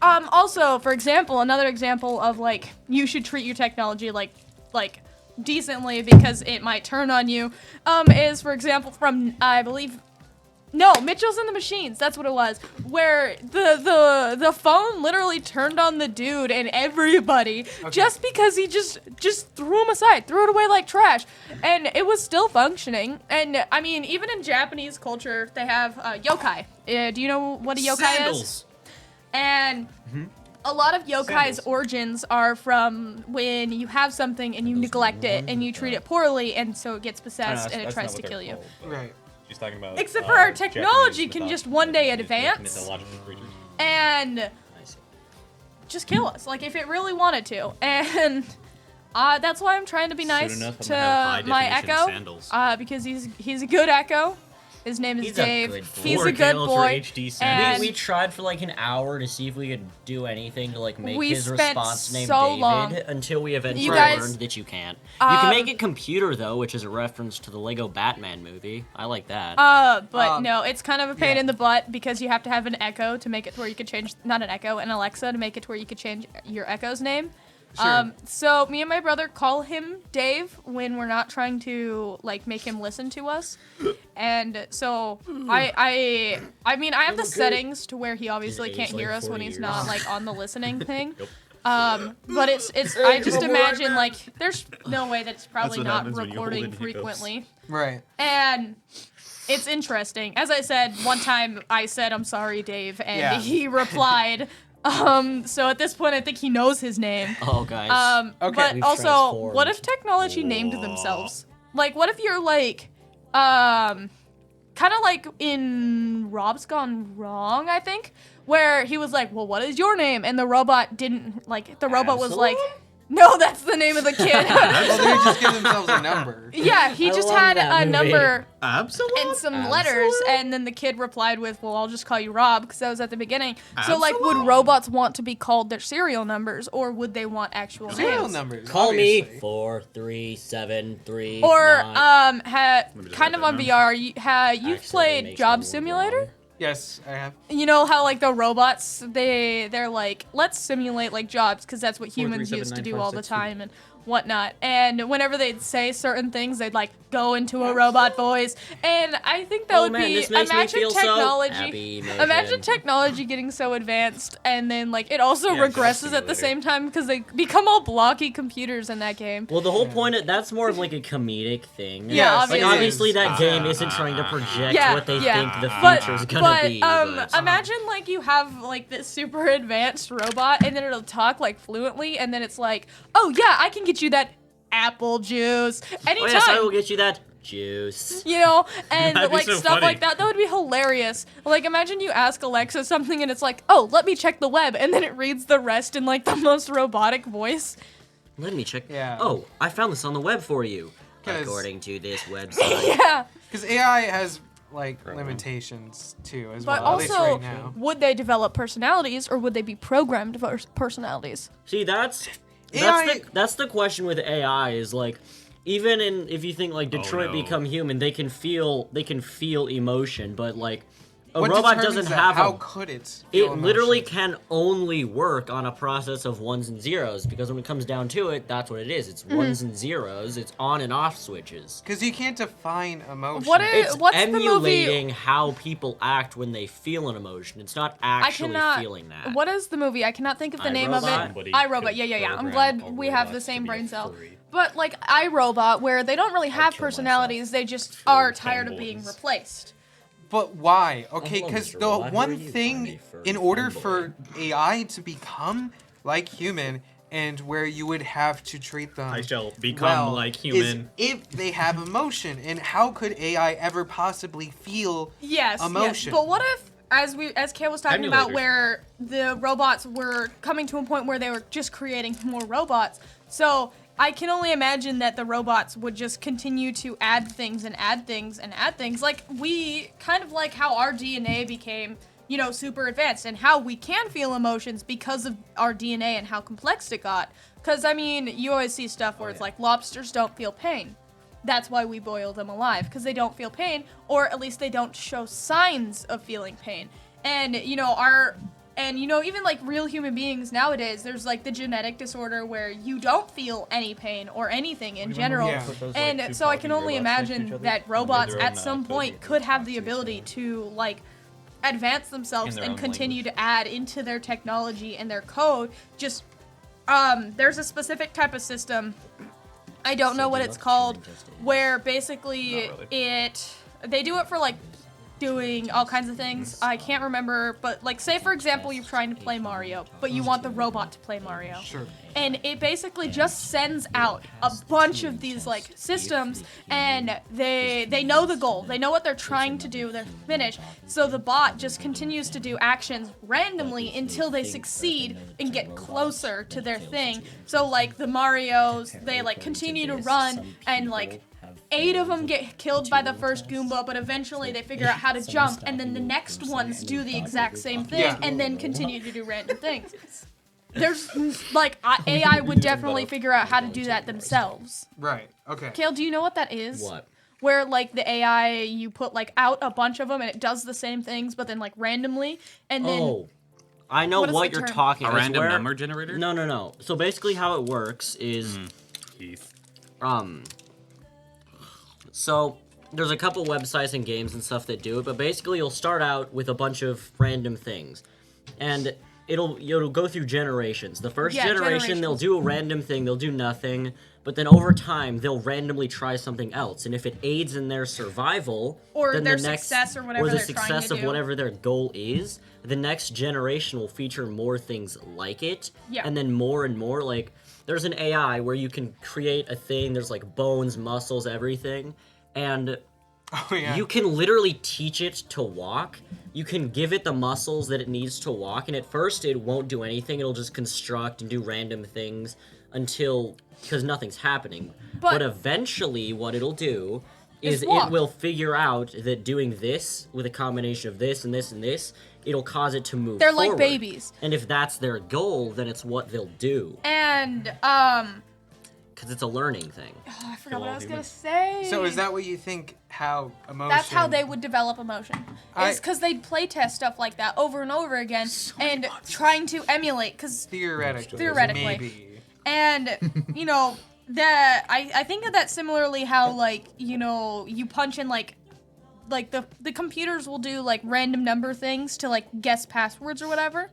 Also, for example, another example of like you should treat your technology like decently because it might turn on you. Is for example from I believe. No, Mitchell's and the Machines. That's what it was. Where the phone literally turned on the dude and everybody just because he just threw him aside, threw it away like trash, and it was still functioning. And I mean, even in Japanese culture, they have yokai. Do you know what a yokai is? And a lot of yokai's origins are from when you have something and you neglect it and you treat it poorly, and so it gets possessed and it tries to kill you. Right. She's talking about. Except for our technology can just one day advance mythological creatures. and just kill us, like if it really wanted to. And that's why I'm trying to be nice enough, I'm to gonna have my high-definition Echo, sandals. because he's a good Echo. His name is He's a Dave. good boy. He's a good 4K Ultra boy. HD sandals. And We tried for like an hour to see if we could do anything to like make We his spent response name so David long. until we eventually You guys- learned that you can't. You can make it computer though, which is a reference to the Lego Batman movie. I like that. but no, it's kind of a pain yeah. in the butt because you have to have an Echo to make it to where you could change, not an Echo, an Alexa to make it to where you could change your Echo's name. Sure. So me and my brother call him Dave when we're not trying to like make him listen to us, and so I mean I have the settings to where he obviously He's can't aged, hear like, us when 40 he's years. not like on the listening thing. But it's I just imagine like there's no way that it's probably what not happens when you hold recording in hiccups. frequently. Right. And it's interesting. As I said, one time I said, "I'm sorry, Dave," and Yeah. he replied. So at this point, I think he knows his name. Oh, guys. Okay. But We've also, transformed. what if technology named themselves? Like, what if you're like, kind of like in Rob's Gone Wrong, I think, where he was like, "Well, what is your name?" And the robot didn't like. The robot was like, "No, that's the name of the kid." Well, they just give themselves a number. Yeah, he I just love had that a movie. number Absolutely. and some letters, and then the kid replied with, "Well, I'll just call you Rob," because that was at the beginning. So, like, would robots want to be called their serial numbers, or would they want actual Serial names? numbers. Call me obviously. 4373. Or nine. kind of on VR, you've Actually, played makes Job me Simulator. wrong. Yes, I have. You know how like the robots, they're like, let's simulate like jobs because that's what humans used to do all the 4379562. time and whatnot. And whenever they'd say certain things, they'd like go into a robot voice. And I think that Oh, would man, be this makes me imagine feel so technology. happy, Imagine motion. technology getting so advanced, and then like it also Yeah, Job regresses at the Simulator. same time because they become all blocky computers in that game. Well, the whole point of that's more of like a comedic thing. Yeah, Yes, Like it obviously is. that game isn't trying to project Yeah, what they yeah. think the But- future's gonna be. But Imagine like you have like this super advanced robot, and then it'll talk like fluently, and then it's like, "Oh yeah, I can get you that apple juice anytime." oh yes, I will get you that juice. You know, and That'd be like so stuff funny. like that. That would be hilarious. Like, imagine you ask Alexa something, and it's like, "Oh, let me check the web," and then it reads the rest in like the most robotic voice. Let me check. Yeah. Oh, I found this on the web for you. 'Cause- According to this website. Yeah, Because AI has like limitations too, as but well. At least also, right now. would they develop personalities, or would they be programmed personalities? See, that's AI that's the question with AI is like, even in if you think like Detroit no. become human, they can feel emotion, but like a what robot determines doesn't that? have How a. could it? It feel literally emotions? can only work on a process of ones and zeros because when it comes down to it, that's what it is. It's ones and zeros. It's on and off switches. Because you can't define emotion. What is- It's what's the movie- emulating how people act when they feel an emotion. It's not actually I cannot. feeling that. What is the movie? I cannot think of the name of iRobot? it. Somebody iRobot. could Yeah. I'm program glad a we have robot the to same be a brain cell. furry. But like iRobot, where they don't really have kill personalities, they just Furry are tired of being fanboys. replaced. But why? Okay, Hello, because Mr. the Robot. Who are one you? I'm thing, a furry in order fanboy. for AI to become like human, and where you would have to treat them I shall become well, like is human. if they have emotion. And how could AI ever possibly feel Yes. emotion? Yes. But what if, as Kale was talking about, Emulators. where the robots were coming to a point where they were just creating more robots? So I can only imagine that the robots would just continue to add things and add things and add things. Like we, kind of like how our DNA became, you know, super advanced, and how we can feel emotions because of our DNA and how complex it got. Because, I mean, you always see stuff where it's like lobsters don't feel pain. That's why we boil them alive, because they don't feel pain, or at least they don't show signs of feeling pain. And, you know, our And, you know, even, like, real human beings nowadays, there's, like, the genetic disorder where you don't feel any pain or anything in general. Yeah. Put those, And like, two so I coffee can only robots next to each imagine other, that and robots they're at on, some code point and could have the boxes, ability so- to, like, advance themselves In their and own continue to add into their technology and their code. Just, there's a specific type of system, I don't know what it's called, where basically Not really. they do it for, like, doing all kinds of things. I can't remember, but, like, say for example you're trying to play Mario, but you want the robot to play Mario. Sure. And it basically just sends out a bunch of these, like, systems, and they know the goal. They know what they're trying to do. They're finished. So the bot just continues to do actions randomly until they succeed and get closer to their thing. So, like, the Marios, they, like, continue to run, and, like, 8 of them get killed by the first Goomba, but eventually they figure out how to jump, and then the next ones do the exact same thing, Yeah. and then continue to do random things. There's, like, AI would definitely figure out how to do that themselves. Right. Okay. Kale, do you know what that is? What? Where, like, the AI, you put, like, out a bunch of them, and it does the same things, but then, like, randomly, and then... Oh, I know What is what the you're term? talking A about. random Where- number generator? No. So basically, how it works is, Keith. so there's a couple websites and games and stuff that do it, but basically you'll start out with a bunch of random things, and you'll go through generations. The first Yeah, generation, they'll generations. do a random thing, they'll do nothing, but then over time they'll randomly try something else, and if it aids in their survival, Or then their the next, success or whatever the they're trying success to of do. whatever their goal is, the next generation will feature more things like it, Yeah. and then more and more. Like, there's an AI where you can create a thing, there's like bones, muscles, everything, and Oh yeah. you can literally teach it to walk. You can give it the muscles that it needs to walk, and at first it won't do anything. It'll just construct and do random things because nothing's happening. But- But eventually what it'll do is it walk. will figure out that doing this with a combination of this and this and this, it'll cause it to move They're like forward. babies. And if that's their goal, then it's what they'll do. And, Because it's a learning thing. I forgot what all I was gonna humans. say. So is that what you think? How emotion? That's how they would develop emotion. I- Is because they'd play test stuff like that over and over again and trying to emulate. Because Theoretically. Maybe. and you know that I think of that similarly. How, like, you know, you punch in like the computers will do like random number things to like guess passwords or whatever.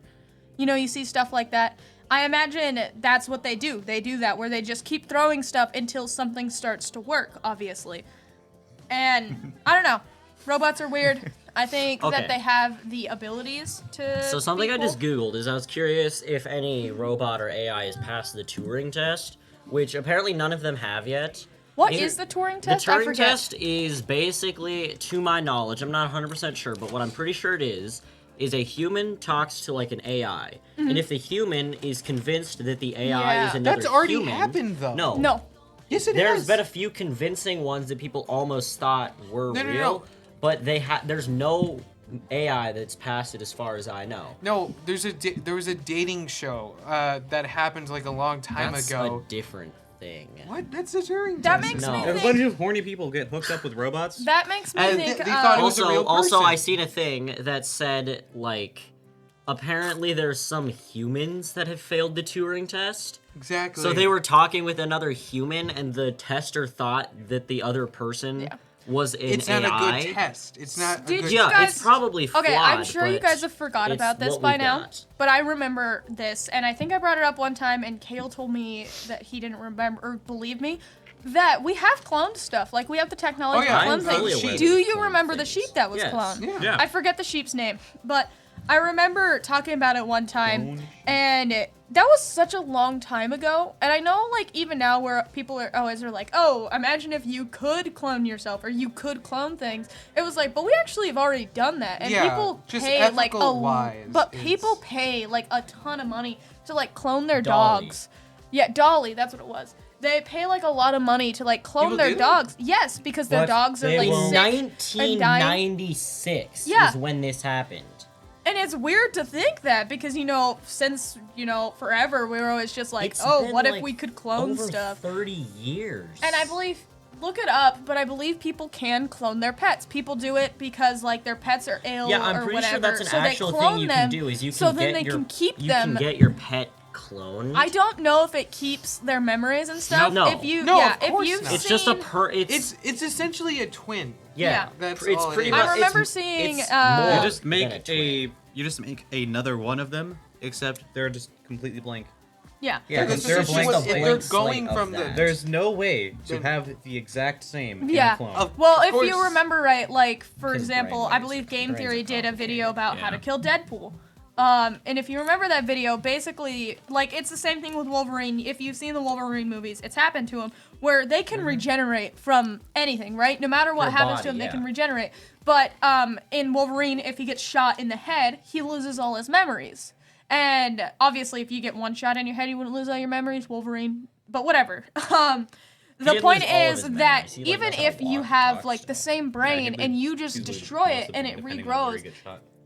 You know, you see stuff like that. I imagine that's what they do. They do that where they just keep throwing stuff until something starts to work, obviously. And I don't know. Robots are weird. I think Okay. that they have the abilities to. So something I people. just googled is I was curious if any robot or AI has passed the Turing test, which apparently none of them have yet. What Neither- is the Turing test? The I Turing forget. test is basically, to my knowledge, I'm not 100% sure, but what I'm pretty sure it is a human talks to like an AI, Mm-hmm. and if the human is convinced that the AI Yeah. is another That's already human, happened, though. No. Yes, it There's has. been a few convincing ones that people almost thought were No, no, real, no. but there's no AI that's passed it as far as I know. No, there was a dating show that happened like a long time That's ago. a different thing. What? That's a Turing That test. makes No. me If a think. bunch of horny people get hooked up with robots, That makes me And think. they thought it was a Also, real also, person. I seen a thing that said like, apparently there's some humans that have failed the Turing test. Exactly. So they were talking with another human, and the tester thought that the other person Yeah. was an It's not AI. a good test. It's not. Did a good you Yeah, guys- it's probably flawed. Okay, I'm sure you but guys have forgot it's about this what by we now, got. but I remember this, and I think I brought it up one time, and Kale told me that he didn't remember or believe me. That we have cloned stuff, like we have the technology Oh, yeah, to clone I'm fully things. aware Do that you we remember clone the things. sheep that was Yes. cloned? Yeah. Yeah. I forget the sheep's name, but I remember talking about it one time, and that was such a long time ago. And I know, like, even now, where people are always like, "Oh, imagine if you could clone yourself or you could clone things." It was like, but we actually have already done that, and Yeah, people just pay like ethical-wise, but it's- people pay like a ton of money to like clone their Dolly. dogs. Yeah, Dolly, that's what it was. They pay like a lot of money to like clone People their do that? dogs. Yes, because their dogs are like In sick and dying. 1996 Yeah. is when this happened. And it's weird to think that because, you know, since, you know, forever, we were always just like, It's oh, been, what if like, we could clone over stuff? 30 years. And I believe look it up, but I believe people can clone their pets. People do it because like their pets are ill Yeah, I'm or pretty whatever. sure that's an so actual they clone thing you them, can do. Is you can so get then they your can keep you them. can get your pet cloned. I don't know if it keeps their memories and stuff. No. If you, No, yeah, of if course you've not. It's just a seen- It's essentially a twin. yeah. That's it's all it pretty is. much. I remember it's, seeing, it's uh, more You just make than a twin. you just make another one of them, except they're just completely blank. yeah. Yeah, That's they're essentially blank- what- blank they're slate going of from the- that. There's no way to Then- have the exact same in Yeah. a clone. Of Well, if course. you remember right, like for His example, brain I waves believe are- Game brains are Theory did a video complicated. about how Yeah. to kill Deadpool. And if you remember that video, basically, like it's the same thing with Wolverine. If you've seen the Wolverine movies, it's happened to him where they can regenerate from anything, right? No matter what Their happens to body, him, they yeah. can regenerate. But in Wolverine, if he gets shot in the head, he loses all his memories. And obviously, if you get one shot in your head, you wouldn't lose all your memories. Wolverine, but whatever. The didn't point lose all of is his that memories. He, like, even knows how to if you walk, have talk, like the stuff. same brain and you just destroy it and it regrows,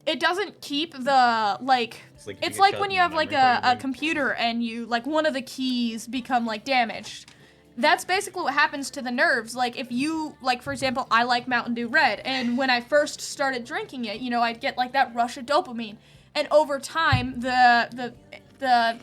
it doesn't keep the like. like if you It's get like shot when in you the have like memory card, a you- computer and you like one of the keys become like damaged. That's basically what happens to the nerves. Like if you like, for example, I like Mountain Dew Red, and when I first started drinking it, you know, I'd get like that rush of dopamine, and over time the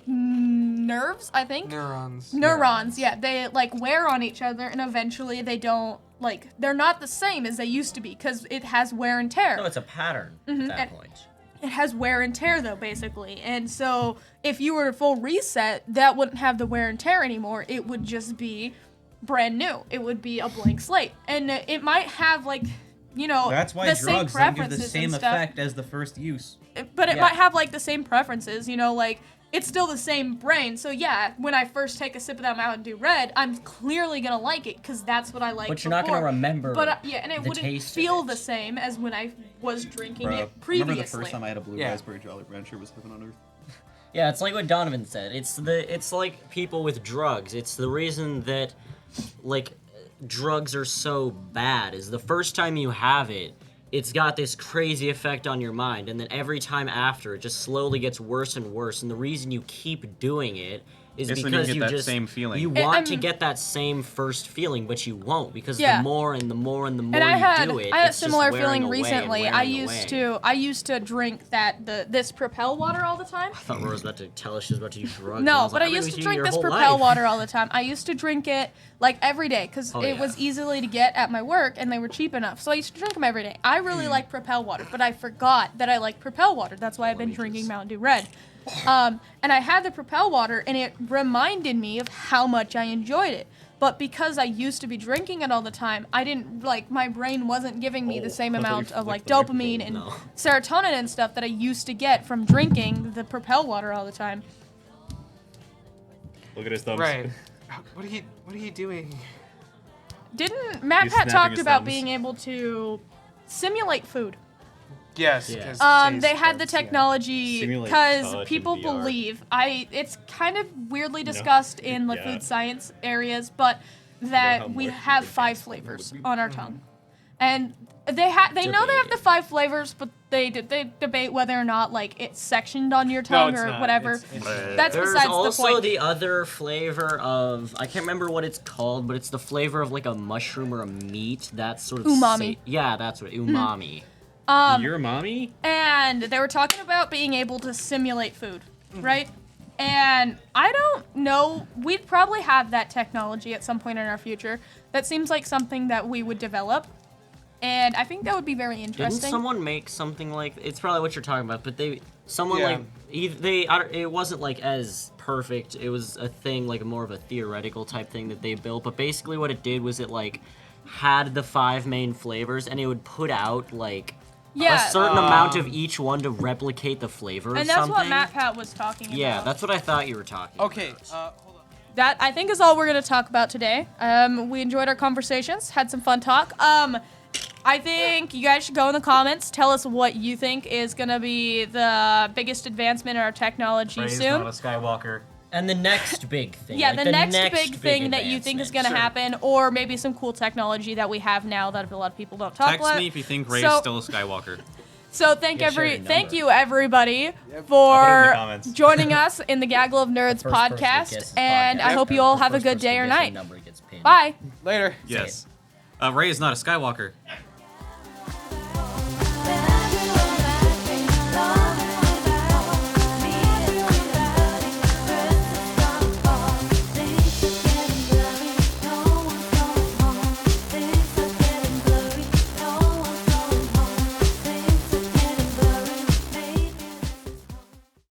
nerves, I think, neurons, yeah, they like wear on each other, and eventually they don't like they're not the same as they used to be because it has wear and tear. No, it's a pattern at that and- point. It has wear and tear though, basically. And so if you were to full reset, that wouldn't have the wear and tear anymore. It would just be brand new. It would be a blank slate. And it might have like, you know, That's why the same drugs don't give the preferences same and stuff. effect as the first use. But it Yeah. might have like the same preferences, you know, like it's still the same brain. So yeah, when I first take a sip of that Mountain Dew Red, I'm clearly gonna like it because that's what I like. But you're not gonna before. remember But yeah, and it the wouldn't taste of feel it. the same as when I was drinking Bro, it previously. remember the first time I had a blue Yeah. raspberry Jolly Rancher was heaven on earth? Yeah, it's like what Donovan said. It's like people with drugs. It's the reason that like drugs are so bad is the first time you have it, it's got this crazy effect on your mind, and then every time after it just slowly gets worse and worse, and the reason you keep doing it is It's when because you get that just same feeling. you And want to I'm- get that same first feeling, but you won't because Yeah. the more and the more and the more And I you had do it, I had a it's just similar wearing feeling away and recently. wearing I used to drink this Propel water all the time. I thought Laura was about to tell us she was about to use drugs. and No, was but like, I "I've been used with to you drink your this whole Propel life." water all the time. I used to drink it like every day because Oh, it yeah. was easily to get at my work and they were cheap enough. So I used to drink them every day. I really like Propel water, but I forgot that I like Propel water. That's why I've been drinking Mountain Dew Red. And I had the Propel water and it reminded me of how much I enjoyed it. But because I used to be drinking it all the time, I didn't like my brain wasn't giving me the same I thought you amount of like flicked the dopamine and No. serotonin and stuff that I used to get from drinking the Propel water all the time. Look at his thumbs. Right. What are you doing? Didn't Matt He's Pat snapping talked his about thumbs. being able to simulate food? Yes. Yeah. 'cause They taste had the buds, yeah. technology Simulate because touch people in VR. believe it's kind of weirdly discussed in the Yeah. food science areas, but that how we more have advanced 5 it flavors would be. on our tongue, and they know they have the 5 flavors, but they debate whether or not like it's sectioned on your tongue it's or not. whatever. It's- That's There's besides the also point. the other flavor of I can't remember what it's called, but it's the flavor of like a mushroom or a meat. That's sort of Umami. yeah, that's what umami. Your mommy? And they were talking about being able to simulate food, right? And I don't know, we'd probably have that technology at some point in our future. That seems like something that we would develop. And I think that would be very Didn't interesting. someone make something like it's probably what you're talking about, but someone Yeah. like it wasn't like as perfect. It was a thing like more of a theoretical type thing that they built, but basically what it did was it like had the 5 main flavors and it would put out like yeah, a certain amount of each one to replicate the flavor and of that's something. what Matt Pat was talking about. Yeah, that's what I thought you were talking Okay. about. Hold on. That I think is all we're gonna talk about today. We enjoyed our conversations, had some fun talk. I think you guys should go in the comments, tell us what you think is gonna be the biggest advancement in our technology Rey's soon. not a Skywalker. And the next big thing. Yeah, like the next big thing that you think is advancement. gonna happen, or maybe some cool technology that we have now that a lot of people don't talk Text about. me if you think Rey's So- still a Skywalker. So thank Yeah, share your thank number. you everybody I'll put it in the for comments. joining us in the Gaggle of Nerds First person that podcast, guesses and I podcast. hope you all The have a first good person day to or guess a night. number gets paid. Bye. Later. Yes. Ray is not a Skywalker.